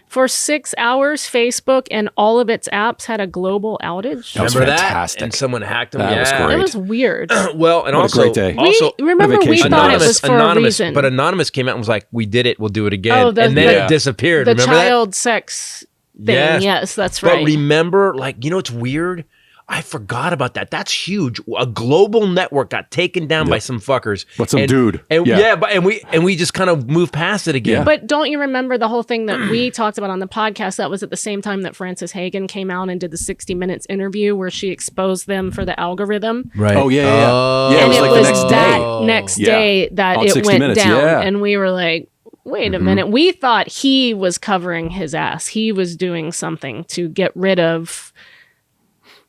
[SPEAKER 2] For 6 hours, Facebook and all of its apps had a global outage.
[SPEAKER 3] That was
[SPEAKER 1] Remember
[SPEAKER 3] fantastic.
[SPEAKER 1] that? And someone hacked them.
[SPEAKER 3] That was
[SPEAKER 1] yeah.
[SPEAKER 3] great.
[SPEAKER 2] It was weird.
[SPEAKER 1] Well, and
[SPEAKER 3] What a
[SPEAKER 1] also,
[SPEAKER 3] great day.
[SPEAKER 1] also
[SPEAKER 2] Remember, we
[SPEAKER 3] vacation
[SPEAKER 2] thought it
[SPEAKER 3] days.
[SPEAKER 2] was for a reason.
[SPEAKER 1] But Anonymous came out and was like, "We did it. We'll do it again."
[SPEAKER 2] Oh,
[SPEAKER 1] and then it disappeared.
[SPEAKER 2] The
[SPEAKER 1] Remember
[SPEAKER 2] child sex thing.
[SPEAKER 1] Yes.
[SPEAKER 2] Yes, that's
[SPEAKER 1] that?
[SPEAKER 2] right.
[SPEAKER 1] But remember, it's weird. I forgot about that. That's huge. A global network got taken down by some fuckers.
[SPEAKER 3] But some dude.
[SPEAKER 1] And we just kind of moved past it again.
[SPEAKER 3] Yeah.
[SPEAKER 2] But don't you remember the whole thing that we talked about on the podcast? That was at the same time that Frances Hagen came out and did the 60 Minutes interview where she exposed them for the algorithm.
[SPEAKER 1] Right.
[SPEAKER 3] Oh, yeah.
[SPEAKER 2] And
[SPEAKER 3] it was like the next day.
[SPEAKER 2] that next day that
[SPEAKER 3] On
[SPEAKER 2] it
[SPEAKER 3] 60
[SPEAKER 2] went
[SPEAKER 3] Minutes,
[SPEAKER 2] down.
[SPEAKER 3] yeah.
[SPEAKER 2] And we were like, wait a minute. We thought he was covering his ass. He was doing something to get rid of...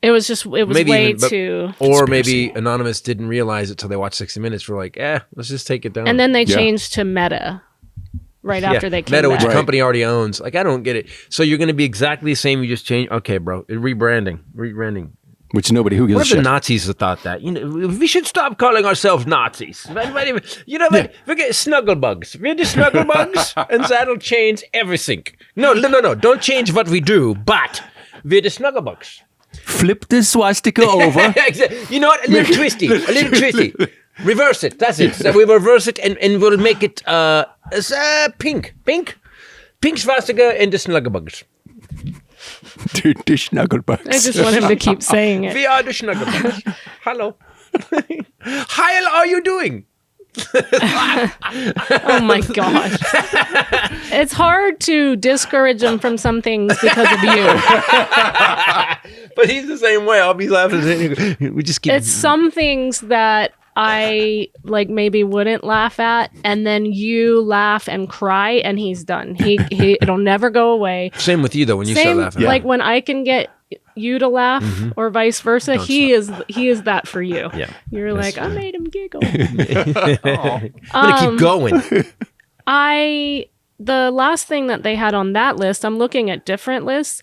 [SPEAKER 2] It was
[SPEAKER 1] Maybe
[SPEAKER 2] way
[SPEAKER 1] even,
[SPEAKER 2] too...
[SPEAKER 1] Or maybe Anonymous didn't realize it till they watched 60 Minutes. We're like, let's just take it down.
[SPEAKER 2] And then they changed to Meta right after they came
[SPEAKER 1] Meta,
[SPEAKER 2] back.
[SPEAKER 1] which the company already owns. Like, I don't get it. So you're going to be exactly the same. You just change. Okay, bro. Rebranding.
[SPEAKER 3] Which nobody who gives
[SPEAKER 1] What
[SPEAKER 3] a
[SPEAKER 1] if the
[SPEAKER 3] shit.
[SPEAKER 1] Nazis have thought that? We should stop calling ourselves Nazis. Forget Snugglebugs. We're the Snugglebugs, and that'll change everything. No. Don't change what we do, but we're the Snugglebugs.
[SPEAKER 3] Flip the swastika over.
[SPEAKER 1] You know what? A little twisty. Reverse it. That's it. So we reverse it, and we'll make it pink. Pink swastika and the Snugglebugs.
[SPEAKER 3] Dude, the Snugglebugs.
[SPEAKER 2] I just want him to keep saying it.
[SPEAKER 1] We are the Snugglebugs. Hello. How are you doing?
[SPEAKER 2] Oh my gosh. It's hard to discourage him from some things because of you.
[SPEAKER 1] But he's the same way. I'll be laughing. We just keep...
[SPEAKER 2] It's some things that I like maybe wouldn't laugh at, and then you laugh and cry and he's done. He it'll never go away.
[SPEAKER 1] Same with you though when you start laughing.
[SPEAKER 2] Like when I can get you to laugh or vice versa, he is that for you.
[SPEAKER 1] Yeah.
[SPEAKER 2] You're like, I made him giggle.
[SPEAKER 1] I'm gonna keep going.
[SPEAKER 2] The last thing that they had on that list, I'm looking at different lists,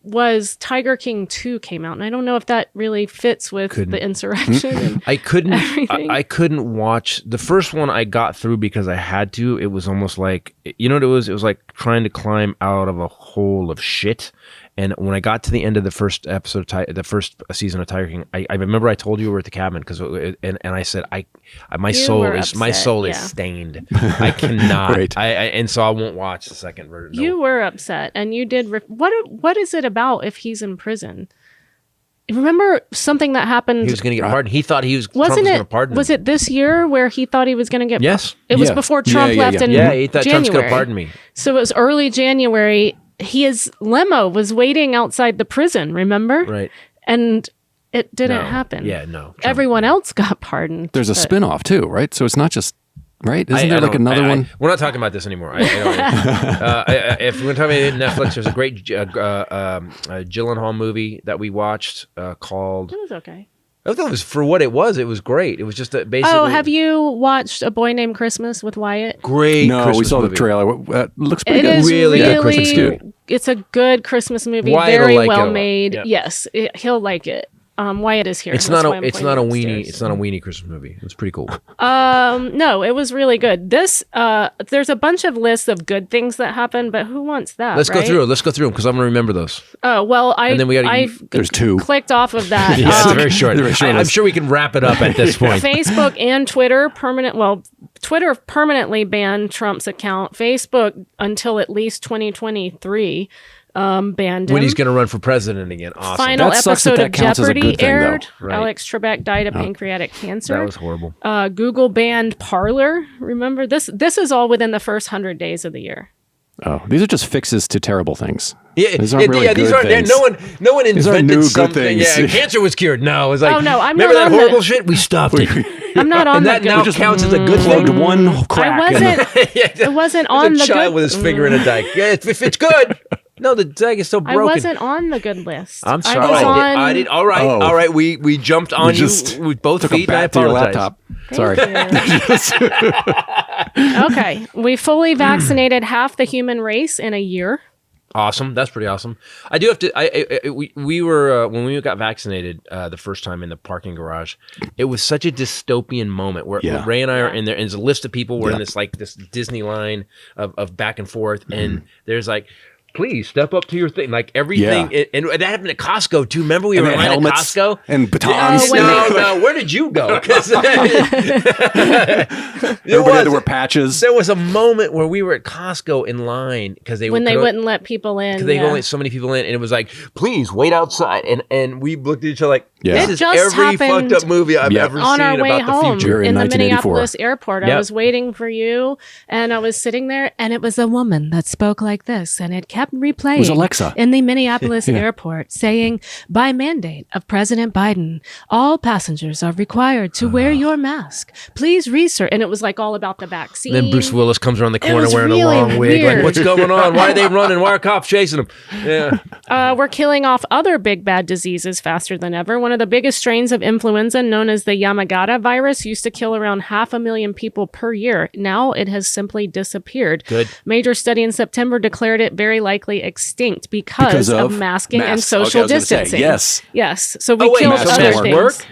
[SPEAKER 2] was Tiger King 2 came out. And I don't know if that really fits with the Insurrection. And
[SPEAKER 1] I couldn't
[SPEAKER 2] everything.
[SPEAKER 1] I couldn't watch the first one. I got through because I had to. It was almost like, you know what it was? It was like trying to climb out of a hole of shit. And when I got to the end of the first episode, the first season of Tiger King, I remember I told you we were at the cabin because, and I said, my soul is stained. I cannot.
[SPEAKER 3] Right.
[SPEAKER 1] And so I won't watch the second version.
[SPEAKER 2] You were upset, and you did. What is it about if he's in prison? Remember something that happened?
[SPEAKER 1] He was going to get pardoned. He thought Trump was
[SPEAKER 2] wasn't
[SPEAKER 1] going to
[SPEAKER 2] it?
[SPEAKER 1] pardon him.
[SPEAKER 2] Was it this year where he thought he was going to get?
[SPEAKER 1] Yes.
[SPEAKER 2] It was
[SPEAKER 3] Yeah.
[SPEAKER 2] before Trump
[SPEAKER 3] Yeah,
[SPEAKER 2] left in
[SPEAKER 1] Yeah, he thought Trump's going
[SPEAKER 2] January.
[SPEAKER 1] to pardon me.
[SPEAKER 2] So it was early January. His limo was waiting outside the prison. Remember?
[SPEAKER 1] Right.
[SPEAKER 2] And it didn't
[SPEAKER 1] No.
[SPEAKER 2] happen.
[SPEAKER 1] Yeah, no. Trump-
[SPEAKER 2] Everyone else got pardoned.
[SPEAKER 3] There's a
[SPEAKER 2] but-
[SPEAKER 3] spin-off too, right? So it's not just, right? Isn't
[SPEAKER 1] I
[SPEAKER 3] there like
[SPEAKER 1] don't-
[SPEAKER 3] another one?
[SPEAKER 1] we're not talking about this anymore. If we're talking about Netflix, there's a great Gyllenhaal movie that we watched called...
[SPEAKER 2] It was okay.
[SPEAKER 1] I thought it was, for what it was great. It was just basically...
[SPEAKER 2] Oh, have you watched A Boy Named Christmas with Wyatt?
[SPEAKER 1] Great
[SPEAKER 3] No,
[SPEAKER 1] Christmas
[SPEAKER 3] we saw
[SPEAKER 1] movie.
[SPEAKER 3] the trailer. Looks pretty
[SPEAKER 2] It
[SPEAKER 3] good.
[SPEAKER 2] is
[SPEAKER 1] Really
[SPEAKER 2] really,
[SPEAKER 1] good Christmas movie.
[SPEAKER 2] It's a good Christmas movie.
[SPEAKER 1] Wyatt will
[SPEAKER 2] Very
[SPEAKER 1] like it a
[SPEAKER 2] well
[SPEAKER 1] lot.
[SPEAKER 2] made.
[SPEAKER 1] Yeah.
[SPEAKER 2] Yes, he'll like it. Wyatt is here.
[SPEAKER 1] It's
[SPEAKER 2] That's
[SPEAKER 1] not
[SPEAKER 2] why I'm
[SPEAKER 1] a
[SPEAKER 2] playing
[SPEAKER 1] weenie.
[SPEAKER 2] upstairs.
[SPEAKER 1] It's not a weenie Christmas movie. It's pretty cool.
[SPEAKER 2] No, it was really good. This there's a bunch of lists of good things that happen, but who wants that?
[SPEAKER 1] Let's go
[SPEAKER 2] right?
[SPEAKER 1] through it. Let's go through them because I'm going to remember those.
[SPEAKER 2] Oh well,
[SPEAKER 1] And then we gotta-
[SPEAKER 2] I've
[SPEAKER 3] There's two.
[SPEAKER 2] clicked off of that.
[SPEAKER 1] Yeah, it's very short.
[SPEAKER 3] very short
[SPEAKER 1] I'm
[SPEAKER 3] list.
[SPEAKER 1] sure we can wrap it up at this point.
[SPEAKER 2] Facebook and Twitter Twitter permanently banned Trump's account. Facebook until at least 2023 banned him.
[SPEAKER 1] When he's going to run for president again. Awesome.
[SPEAKER 2] Final
[SPEAKER 3] That sucks that
[SPEAKER 2] episode
[SPEAKER 3] that
[SPEAKER 2] of
[SPEAKER 3] counts as a
[SPEAKER 2] Jeopardy
[SPEAKER 3] good thing, though.
[SPEAKER 2] aired.
[SPEAKER 1] Right.
[SPEAKER 2] Alex Trebek died of pancreatic cancer.
[SPEAKER 1] That was horrible.
[SPEAKER 2] Google banned Parler. Remember this? This is all within the first 100 days of the year.
[SPEAKER 3] Oh, these are just fixes to terrible things.
[SPEAKER 1] Yeah,
[SPEAKER 3] These aren't really
[SPEAKER 1] these
[SPEAKER 3] good
[SPEAKER 1] aren't.
[SPEAKER 3] things.
[SPEAKER 1] No one
[SPEAKER 3] These aren't
[SPEAKER 1] invented
[SPEAKER 3] new good
[SPEAKER 1] something.
[SPEAKER 3] things.
[SPEAKER 1] Yeah, cancer was cured. No, it was like.
[SPEAKER 2] Oh, no, I'm
[SPEAKER 1] remember
[SPEAKER 2] not
[SPEAKER 1] that
[SPEAKER 2] on
[SPEAKER 1] horrible
[SPEAKER 2] the-
[SPEAKER 1] shit? We stopped it.
[SPEAKER 2] I'm not on
[SPEAKER 1] And
[SPEAKER 2] the
[SPEAKER 1] that
[SPEAKER 2] good.
[SPEAKER 1] now counts as a good
[SPEAKER 3] Plugged
[SPEAKER 1] thing.
[SPEAKER 3] one crack.
[SPEAKER 2] I wasn't. It wasn't on
[SPEAKER 1] a
[SPEAKER 2] the
[SPEAKER 1] child
[SPEAKER 2] good.
[SPEAKER 1] with his finger in a dike. Yeah, if it's good. No, the dike is still
[SPEAKER 2] I
[SPEAKER 1] broken.
[SPEAKER 2] wasn't on the good list.
[SPEAKER 1] I'm sorry.
[SPEAKER 2] I was on.
[SPEAKER 1] I did. All right.
[SPEAKER 3] Oh.
[SPEAKER 1] All right. We jumped on you
[SPEAKER 3] just
[SPEAKER 1] with both
[SPEAKER 3] Took a
[SPEAKER 1] feet. And I
[SPEAKER 3] bat to your
[SPEAKER 1] apologize.
[SPEAKER 3] laptop. Sorry.
[SPEAKER 2] Okay, we fully vaccinated half the human race in a year.
[SPEAKER 1] Awesome. That's pretty awesome. I do have to. We were when we got vaccinated the first time in the parking garage. It was such a dystopian moment where
[SPEAKER 3] Yeah.
[SPEAKER 1] Ray and I are in there, and there's a list of people. We're in
[SPEAKER 3] Yeah.
[SPEAKER 1] this Disney line of back and forth, and there's like please step up to your thing. Like everything, and that happened at Costco too. Remember we were in line at Costco
[SPEAKER 3] and batons.
[SPEAKER 1] No, where did you go?
[SPEAKER 3] Everybody there were patches.
[SPEAKER 1] There was a moment where we were at Costco in line because they
[SPEAKER 2] wouldn't let people in.
[SPEAKER 1] Because they only let so many people in, and it was like, please wait outside. And we looked at each other like, this is every fucked up movie I've ever seen
[SPEAKER 2] on our way
[SPEAKER 1] about
[SPEAKER 2] home,
[SPEAKER 1] the future.
[SPEAKER 2] In the Minneapolis airport, I was waiting for you, and I was sitting there, and it was a woman that spoke like this, and it kept replaying.
[SPEAKER 3] It was Alexa.
[SPEAKER 2] In the Minneapolis airport, saying, by mandate of President Biden, all passengers are required to wear your mask. Please research. And it was like all about the vaccine.
[SPEAKER 1] Then Bruce Willis comes around the corner wearing
[SPEAKER 2] really
[SPEAKER 1] a long wig.
[SPEAKER 2] weird.
[SPEAKER 1] Like, what's going on? Why are they running? Why are cops chasing them? Yeah.
[SPEAKER 2] We're killing off other big bad diseases faster than ever. One of the biggest strains of influenza, known as the Yamagata virus, used to kill around 500,000 people per year. Now it has simply disappeared.
[SPEAKER 1] Good.
[SPEAKER 2] Major study in September declared it very likely extinct because of masking and social distancing.
[SPEAKER 3] Yes.
[SPEAKER 2] So we killed other things.
[SPEAKER 1] Work?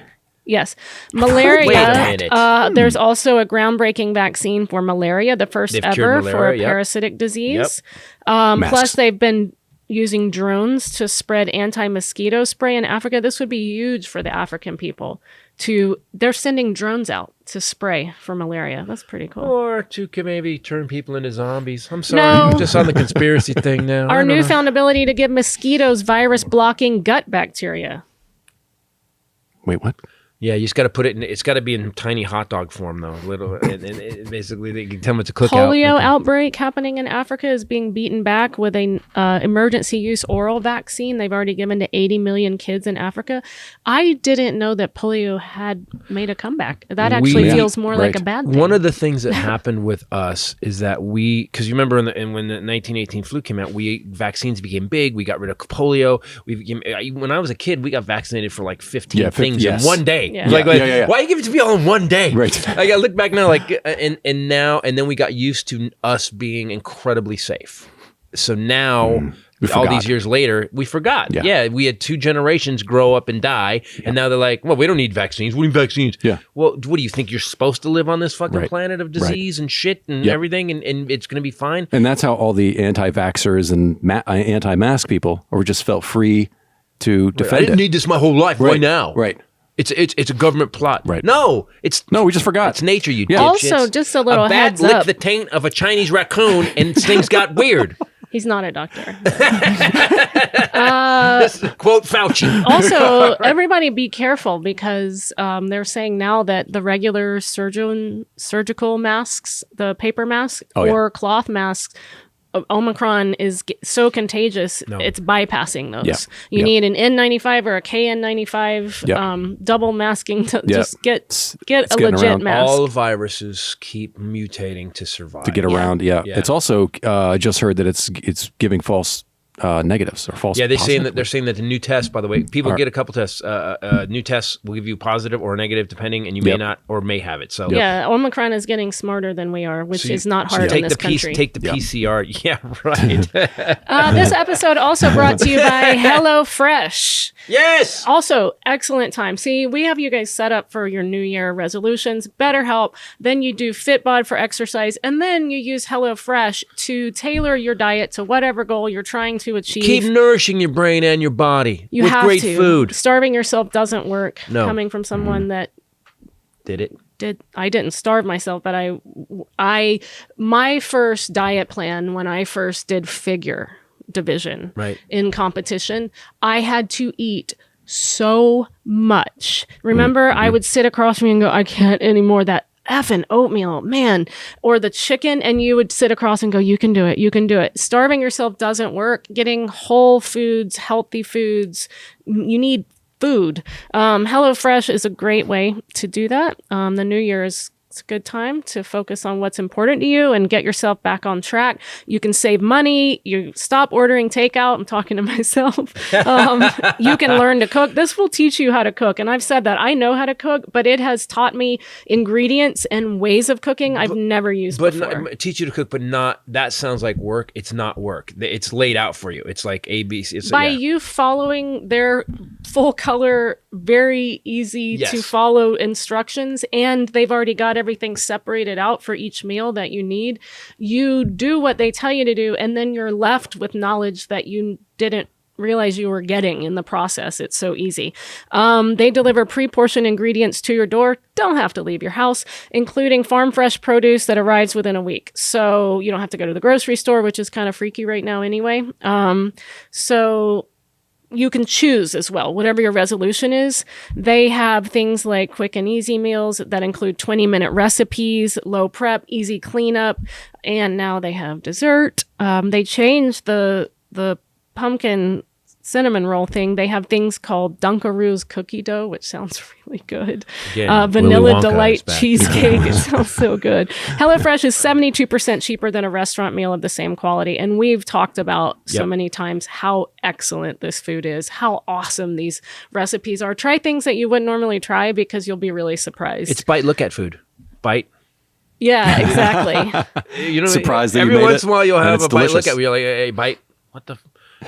[SPEAKER 2] Yes. Malaria.
[SPEAKER 1] Wait a minute.
[SPEAKER 2] There's also a groundbreaking vaccine for malaria, the first ever for a parasitic disease. Plus, they've been using drones to spread anti-mosquito spray in Africa. This would be huge for the African people. They're sending drones out to spray for malaria. That's pretty cool.
[SPEAKER 1] Or to maybe turn people into zombies. I'm sorry. I'm just on the conspiracy thing now.
[SPEAKER 2] Our newfound ability to give mosquitoes virus-blocking gut bacteria.
[SPEAKER 3] Wait, what?
[SPEAKER 1] Yeah, you just got to put it in. It's got to be in tiny hot dog form, though. And basically, they can tell them it's a cookout.
[SPEAKER 2] Polio outbreak happening in Africa is being beaten back with a emergency use oral vaccine. They've already given to 80 million kids in Africa. I didn't know that polio had made a comeback. That actually feels more like a bad thing.
[SPEAKER 1] One of the things that happened with us is that because you remember when the 1918 flu came out, vaccines became big. We got rid of polio. When I was a kid, we got vaccinated for like 15 things in one day.
[SPEAKER 2] Yeah.
[SPEAKER 1] Why are you giving it to me all in one day?
[SPEAKER 3] Right.
[SPEAKER 1] Like I look back now, and then we got used to us being incredibly safe. So now, all these years later, we forgot. Yeah, we had 2 generations grow up and die, and now they're like, well, we don't need vaccines. We need vaccines.
[SPEAKER 3] Yeah.
[SPEAKER 1] Well, what do you think? You're supposed to live on this fucking planet of disease and shit and everything, and it's going to be fine?
[SPEAKER 3] And that's how all the anti-vaxxers and anti-mask people just felt free to defend
[SPEAKER 1] I didn't need this my whole life. Why now?
[SPEAKER 3] Right.
[SPEAKER 1] It's a government plot.
[SPEAKER 3] Right.
[SPEAKER 1] No,
[SPEAKER 3] we just forgot.
[SPEAKER 1] It's nature, you
[SPEAKER 3] dipshits.
[SPEAKER 2] Also, just a little heads
[SPEAKER 1] up. A bat
[SPEAKER 2] up.
[SPEAKER 1] licked the taint of a Chinese raccoon and things got weird.
[SPEAKER 2] He's not a doctor.
[SPEAKER 1] Quote Fauci.
[SPEAKER 2] Also, everybody be careful because they're saying now that the regular surgical masks, the paper masks or cloth masks, Omicron is so contagious, it's bypassing those. You need an N95 or a KN95 double masking to just get a legit mask.
[SPEAKER 1] All viruses keep mutating to survive.
[SPEAKER 3] To get around, It's also, I just heard that it's giving false negatives or false.
[SPEAKER 1] Yeah, they're saying that the new test. By the way, people get a couple tests. New tests will give you positive or negative, depending, and you may not or may have it. So
[SPEAKER 2] Omicron is getting smarter than we are, which is not hard in this country.
[SPEAKER 1] Take the PCR. Yeah, right.
[SPEAKER 2] This episode also brought to you by HelloFresh.
[SPEAKER 1] Yes.
[SPEAKER 2] Also, excellent time. See, we have you guys set up for your New Year resolutions. BetterHelp. Then you do Fitbod for exercise, and then you use HelloFresh to tailor your diet to whatever goal you're trying to achieve.
[SPEAKER 1] Keep nourishing your brain and your body with great food.
[SPEAKER 2] Starving yourself doesn't work.
[SPEAKER 1] No.
[SPEAKER 2] Coming from someone that
[SPEAKER 1] did it.
[SPEAKER 2] I didn't starve myself, but my first diet plan when I first did figure division in competition, I had to eat so much. Remember, I would sit across from you and go, I can't anymore. That effing oatmeal, man, or the chicken, and you would sit across and go, you can do it, you can do it. Starving yourself doesn't work. Getting whole foods, healthy foods, you need food. HelloFresh is a great way to do that. The New Year is a good time to focus on what's important to you and get yourself back on track. You can save money. You stop ordering takeout. I'm talking to myself. You can learn to cook. This will teach you how to cook. And I've said that I know how to cook, but it has taught me ingredients and ways of cooking I've never used before.
[SPEAKER 1] Teach you to cook, but not, that sounds like work. It's not work. It's laid out for you. It's like ABC.
[SPEAKER 2] You following their full color very easy to follow instructions, and they've already got everything separated out for each meal that you need. You do what they tell you to do, and then you're left with knowledge that you didn't realize you were getting in the process. It's so easy. They deliver pre-portioned ingredients to your door. Don't have to leave your house, including farm fresh produce that arrives within a week. So you don't have to go to the grocery store, which is kind of freaky right now anyway. So you can choose as well, whatever your resolution is. They have things like quick and easy meals that include 20-minute recipes, low prep, easy cleanup, and now they have dessert. They changed the pumpkin cinnamon roll thing. They have things called Dunkaroos cookie dough, which sounds really good.
[SPEAKER 1] Again,
[SPEAKER 2] Vanilla Delight cheesecake. It sounds so good. HelloFresh is 72% cheaper than a restaurant meal of the same quality. And we've talked about so many times how excellent this food is, how awesome these recipes are. Try things that you wouldn't normally try because you'll be really surprised.
[SPEAKER 1] It's bite, look at food. Bite.
[SPEAKER 2] Yeah, exactly.
[SPEAKER 1] You know,
[SPEAKER 3] surprised that
[SPEAKER 1] every
[SPEAKER 3] you made
[SPEAKER 1] once in a while you'll have a bite,
[SPEAKER 3] delicious.
[SPEAKER 1] look at me, you're like, hey, bite. What the...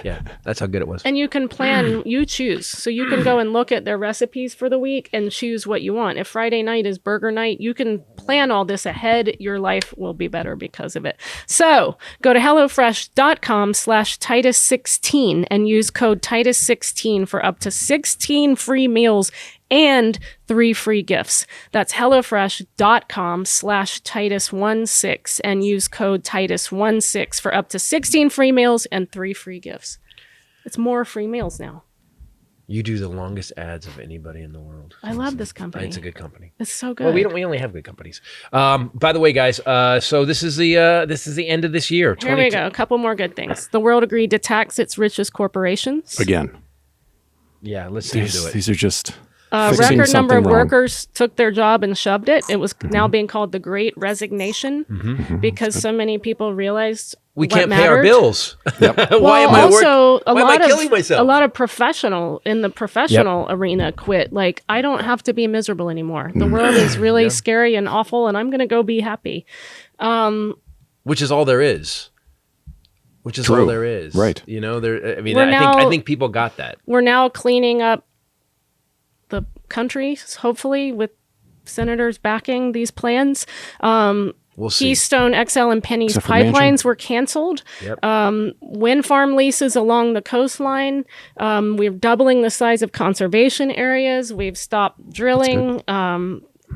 [SPEAKER 1] Yeah, that's how good it was.
[SPEAKER 2] And you can plan, you choose. So you can go and look at their recipes for the week and choose what you want. If Friday night is burger night, you can plan all this ahead. Your life will be better because of it. So go to HelloFresh.com/Titus16 and use code Titus16 for up to 16 free meals and 3 free gifts. That's HelloFresh.com/Titus16 and use code Titus16 for up to 16 free meals and 3 free gifts. It's more free meals now.
[SPEAKER 1] You do the longest ads of anybody in the world.
[SPEAKER 2] I love this company.
[SPEAKER 1] It's a good company.
[SPEAKER 2] It's so good.
[SPEAKER 1] Well, we only have good companies. By the way, guys, so this is the end of this year.
[SPEAKER 2] Here we go. A couple more good things. The world agreed to tax its richest corporations.
[SPEAKER 3] Again.
[SPEAKER 1] Yeah, let's do it.
[SPEAKER 3] These are just...
[SPEAKER 2] record number of
[SPEAKER 3] wrong.
[SPEAKER 2] workers took their job and shoved it. It was now being called the Great Resignation because so many people realized
[SPEAKER 1] we
[SPEAKER 2] what
[SPEAKER 1] can't
[SPEAKER 2] mattered.
[SPEAKER 1] pay our bills.
[SPEAKER 2] Why am I
[SPEAKER 1] killing myself?
[SPEAKER 2] A lot of professional arena quit. Like, I don't have to be miserable anymore. The world is really scary and awful, and I'm going to go be happy.
[SPEAKER 1] Which is all there is. Which is
[SPEAKER 3] True.
[SPEAKER 1] all there is.
[SPEAKER 3] Right.
[SPEAKER 1] You know, I think people got that.
[SPEAKER 2] We're now cleaning up the country, hopefully, with senators backing these plans.
[SPEAKER 1] We'll see.
[SPEAKER 2] Keystone XL and Penny's
[SPEAKER 3] Except for
[SPEAKER 2] pipelines were canceled.
[SPEAKER 1] Yep.
[SPEAKER 2] Wind farm leases along the coastline. We're doubling the size of conservation areas. We've stopped drilling.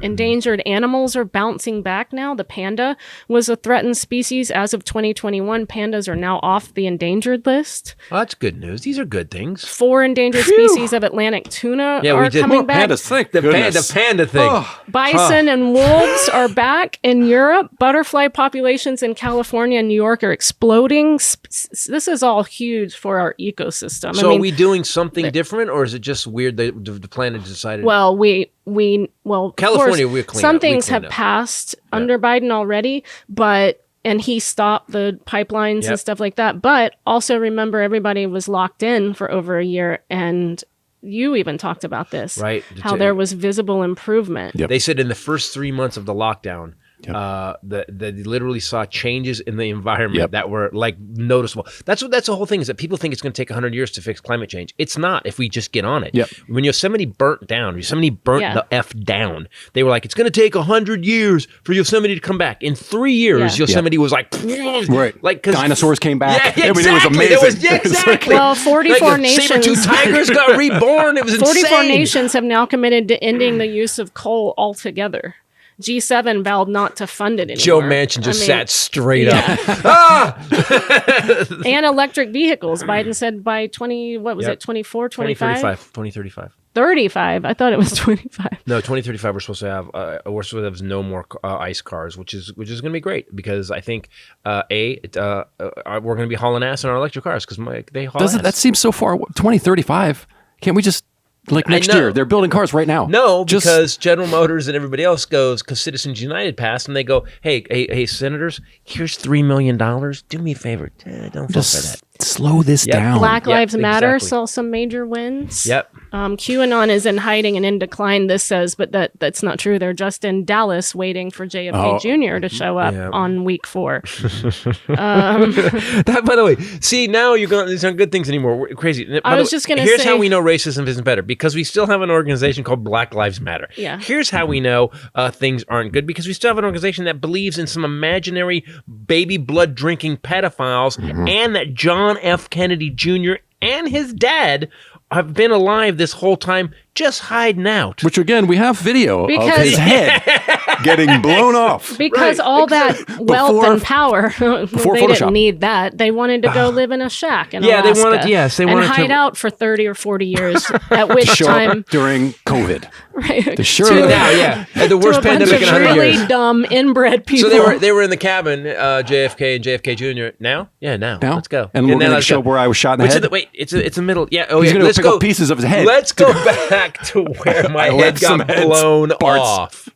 [SPEAKER 2] Endangered animals are bouncing back now. The panda was a threatened species as of 2021. Pandas are now off the endangered list.
[SPEAKER 1] Oh, that's good news. These are good things.
[SPEAKER 2] 4 endangered species of Atlantic tuna are coming back.
[SPEAKER 3] Pandas, thank
[SPEAKER 1] The
[SPEAKER 3] goodness.
[SPEAKER 1] panda thing.
[SPEAKER 2] Bison and wolves are back in Europe. Butterfly populations in California and New York are exploding. This is all huge for our ecosystem.
[SPEAKER 1] So are we doing something different, or is it just weird that the planet decided?
[SPEAKER 2] Well,
[SPEAKER 1] California,
[SPEAKER 2] of course,
[SPEAKER 1] we're clean
[SPEAKER 2] some
[SPEAKER 1] up. We
[SPEAKER 2] things
[SPEAKER 1] cleaned
[SPEAKER 2] have
[SPEAKER 1] up.
[SPEAKER 2] passed under Biden already, and he stopped the pipelines and stuff like that. But also remember, everybody was locked in for over a year, and you even talked about this,
[SPEAKER 1] right?
[SPEAKER 2] How there was visible improvement.
[SPEAKER 3] Yep.
[SPEAKER 1] They said in the first 3 months of the lockdown, that they literally saw changes in the environment that were like noticeable. That's the whole thing, is that people think it's going to take 100 years to fix climate change. It's not if we just get on it.
[SPEAKER 3] Yep.
[SPEAKER 1] When Yosemite burnt down, the F down. They were like, it's going to take 100 years for Yosemite to come back. In 3 years, Yosemite was like,
[SPEAKER 3] right.
[SPEAKER 1] Like, 'cause
[SPEAKER 3] dinosaurs came back.
[SPEAKER 1] Yeah,
[SPEAKER 3] Everything was
[SPEAKER 1] exactly.
[SPEAKER 3] amazing.
[SPEAKER 1] Exactly.
[SPEAKER 2] Well, 44 nations.
[SPEAKER 1] Saber-tooth tigers got reborn. It was
[SPEAKER 2] 44
[SPEAKER 1] insane.
[SPEAKER 2] nations have now committed to ending the use of coal altogether. G7 vowed not to fund it anymore.
[SPEAKER 1] Joe Manchin just sat straight up.
[SPEAKER 2] And electric vehicles. Biden said by 24, 25?
[SPEAKER 1] 2035.
[SPEAKER 2] 35. I thought it was 25.
[SPEAKER 1] No, 2035. We're supposed to have no more ICE cars, which is going to be great, because I think we're going to be hauling ass in our electric cars, because they haul ass.
[SPEAKER 3] That seems so far. 2035. Can't we just next year? They're building cars right now.
[SPEAKER 1] No, because General Motors and everybody else goes, because Citizens United passed, and they go, hey, senators, here's $3 million. Do me a favor, don't vote for that.
[SPEAKER 3] Slow this
[SPEAKER 1] Yep.
[SPEAKER 3] down.
[SPEAKER 2] Black Lives Matter
[SPEAKER 1] exactly.
[SPEAKER 2] saw some major wins.
[SPEAKER 1] Yep.
[SPEAKER 2] QAnon is in hiding and in decline, this says, but that's not true. They're just in Dallas waiting for JFK Jr. to show up on week 4.
[SPEAKER 1] That, by the way, see, now you're going, these aren't good things anymore. We're crazy.
[SPEAKER 2] I was just going to say.
[SPEAKER 1] Here's how we know racism isn't better, because we still have an organization called Black Lives Matter.
[SPEAKER 2] Yeah.
[SPEAKER 1] Here's how we know things aren't good, because we still have an organization that believes in some imaginary baby blood drinking pedophiles, and that John F. Kennedy Jr. and his dad have been alive this whole time, just hiding out.
[SPEAKER 3] Which again, we have video of
[SPEAKER 2] Because-
[SPEAKER 3] his head getting blown off.
[SPEAKER 2] Because all that wealth and power, they
[SPEAKER 3] Photoshop.
[SPEAKER 2] didn't need that. They wanted to go live in a shack in
[SPEAKER 1] Yeah, they
[SPEAKER 2] Alaska
[SPEAKER 1] wanted- yes, they
[SPEAKER 2] and
[SPEAKER 1] wanted to-
[SPEAKER 2] hide out for 30 or 40 years, at which
[SPEAKER 3] Show
[SPEAKER 2] time...
[SPEAKER 3] up during COVID.
[SPEAKER 2] Right,
[SPEAKER 3] To sure
[SPEAKER 2] to-
[SPEAKER 1] Now, yeah, had the
[SPEAKER 2] to
[SPEAKER 1] worst
[SPEAKER 2] a bunch
[SPEAKER 1] pandemic
[SPEAKER 2] of
[SPEAKER 1] in 100
[SPEAKER 2] really
[SPEAKER 1] years.
[SPEAKER 2] dumb inbred people.
[SPEAKER 1] So they were in the cabin, JFK and JFK Jr. Now? Yeah, now.
[SPEAKER 3] Now?
[SPEAKER 1] Let's go.
[SPEAKER 3] And we're
[SPEAKER 1] then
[SPEAKER 3] going to
[SPEAKER 1] let's
[SPEAKER 3] show
[SPEAKER 1] go.
[SPEAKER 3] where I was shot in the
[SPEAKER 1] Which is
[SPEAKER 3] head.
[SPEAKER 1] the, wait, it's a middle. Yeah. Oh,
[SPEAKER 3] He's
[SPEAKER 1] yeah.
[SPEAKER 3] going to
[SPEAKER 1] Let's
[SPEAKER 3] pick
[SPEAKER 1] go.
[SPEAKER 3] up pieces of his head.
[SPEAKER 1] Let's go back to where my head
[SPEAKER 3] left some
[SPEAKER 1] got
[SPEAKER 3] heads,
[SPEAKER 1] blown
[SPEAKER 3] parts.
[SPEAKER 1] off.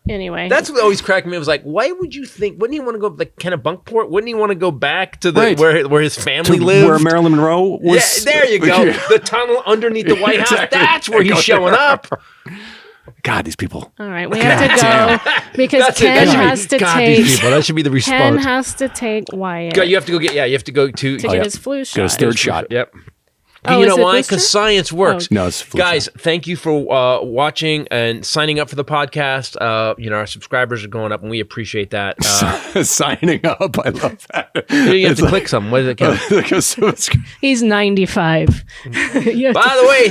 [SPEAKER 2] Anyway.
[SPEAKER 1] That's what always cracked me. It was like, why would you think? Wouldn't he want to go like Kennebunkport? Wouldn't he want to go back to the
[SPEAKER 3] Right.
[SPEAKER 1] where his family
[SPEAKER 3] To
[SPEAKER 1] lived?
[SPEAKER 3] where Marilyn Monroe was.
[SPEAKER 1] Yeah, there you go. The tunnel underneath the White House.
[SPEAKER 3] Exactly.
[SPEAKER 1] That's where he's showing up.
[SPEAKER 3] God, these people.
[SPEAKER 2] All right, we have to go because
[SPEAKER 1] That's it.
[SPEAKER 2] Ken
[SPEAKER 1] That should be-
[SPEAKER 2] has to
[SPEAKER 1] God,
[SPEAKER 2] take...
[SPEAKER 1] these people. That should be the
[SPEAKER 2] Ken
[SPEAKER 1] response.
[SPEAKER 2] has to take Wyatt
[SPEAKER 1] You have to go get. Yeah, you have to go to
[SPEAKER 2] get his flu shot.
[SPEAKER 3] Get his third shot.
[SPEAKER 1] Yep.
[SPEAKER 2] Oh,
[SPEAKER 1] You
[SPEAKER 2] is
[SPEAKER 1] know
[SPEAKER 2] it
[SPEAKER 1] why?
[SPEAKER 2] booster?
[SPEAKER 1] Because science works.
[SPEAKER 3] No, it's flu
[SPEAKER 1] Guys, thank you for watching and signing up for the podcast. Our subscribers are going up, and we appreciate that.
[SPEAKER 3] Signing up. I love that.
[SPEAKER 1] You have to click something. What does it count?
[SPEAKER 2] He's 95. You have
[SPEAKER 1] By the way,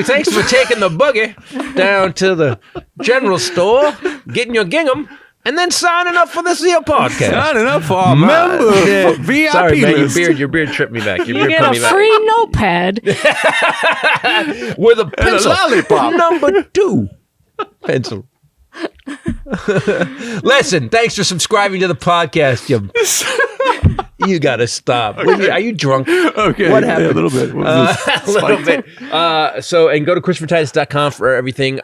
[SPEAKER 1] thanks for taking the buggy down to the general store, getting your gingham, and then signing up for this here podcast.
[SPEAKER 3] Signing up for member VIP
[SPEAKER 1] Sorry, man,
[SPEAKER 3] list.
[SPEAKER 1] your beard tripped me back. Your
[SPEAKER 2] You
[SPEAKER 1] beard
[SPEAKER 2] get
[SPEAKER 1] put
[SPEAKER 2] a
[SPEAKER 1] me back.
[SPEAKER 2] free notepad.
[SPEAKER 1] With a pencil.
[SPEAKER 3] lollipop.
[SPEAKER 1] Number 2. Pencil. Listen, thanks for subscribing to the podcast. You gotta stop. Are you drunk?
[SPEAKER 3] Okay.
[SPEAKER 1] What
[SPEAKER 3] yeah,
[SPEAKER 1] happened?
[SPEAKER 3] a little bit.
[SPEAKER 1] A little bit. And go to ChristopherTitus.com for everything.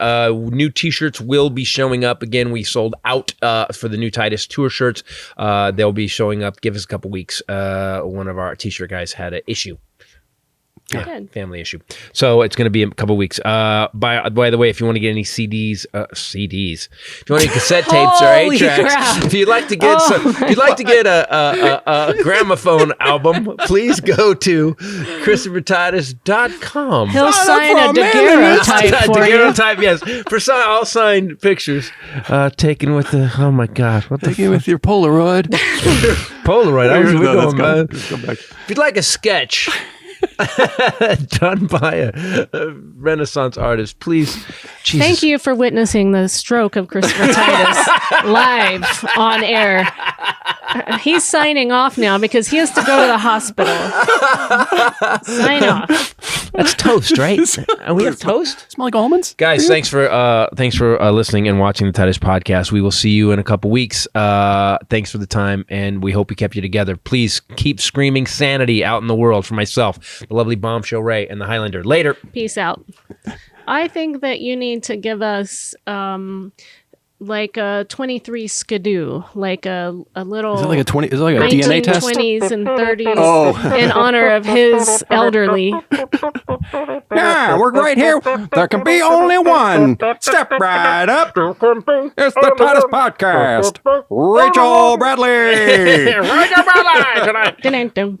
[SPEAKER 1] New T-shirts will be showing up again. We sold out for the new Titus tour shirts. They'll be showing up. Give us a couple weeks. One of our T-shirt guys had an issue. Yeah,
[SPEAKER 2] Good.
[SPEAKER 1] family issue. So it's going to be a couple weeks. By the way, if you want to get any CDs, if you want any cassette tapes or
[SPEAKER 2] Holy
[SPEAKER 1] 8-tracks,
[SPEAKER 2] crap.
[SPEAKER 1] if you'd like to get a gramophone album, please go to ChristopherTitus.com.
[SPEAKER 2] He'll
[SPEAKER 3] Sign
[SPEAKER 2] sign
[SPEAKER 3] up
[SPEAKER 2] a
[SPEAKER 3] for a mailing
[SPEAKER 2] daguerreotype for you.
[SPEAKER 1] Daguerreotype, yes. All signed pictures taken with the, oh my God, what the
[SPEAKER 3] Take it with your Polaroid.
[SPEAKER 1] Polaroid. I was
[SPEAKER 3] No, let's
[SPEAKER 1] going,
[SPEAKER 3] go. Let's go back.
[SPEAKER 1] if you'd like a sketch done by a Renaissance artist, please. Jesus.
[SPEAKER 2] Thank you for witnessing the stroke of Christopher Titus live on air. He's signing off now because he has to go to the hospital. Sign off.
[SPEAKER 1] That's toast, right? We have toast?
[SPEAKER 3] Smell like almonds?
[SPEAKER 1] Guys, thanks for listening and watching the Titus Podcast. We will see you in a couple weeks. Thanks for the time, and we hope we kept you together. Please keep screaming sanity out in the world for myself, the lovely Bombshell Ray, and the Hylinder. Later.
[SPEAKER 2] Peace out. I think that you need to give us like a 23 skidoo, like a little.
[SPEAKER 3] Is it like a 20? Is it like a DNA test?
[SPEAKER 2] 1920s and 30s
[SPEAKER 3] Oh.
[SPEAKER 2] in honor of his elderly.
[SPEAKER 3] Yeah, we're right here. There can be only one. Step right up. It's the Titus Podcast. Rachel Bradley.
[SPEAKER 1] Right up our line tonight.
[SPEAKER 2] Dun-dun-dun.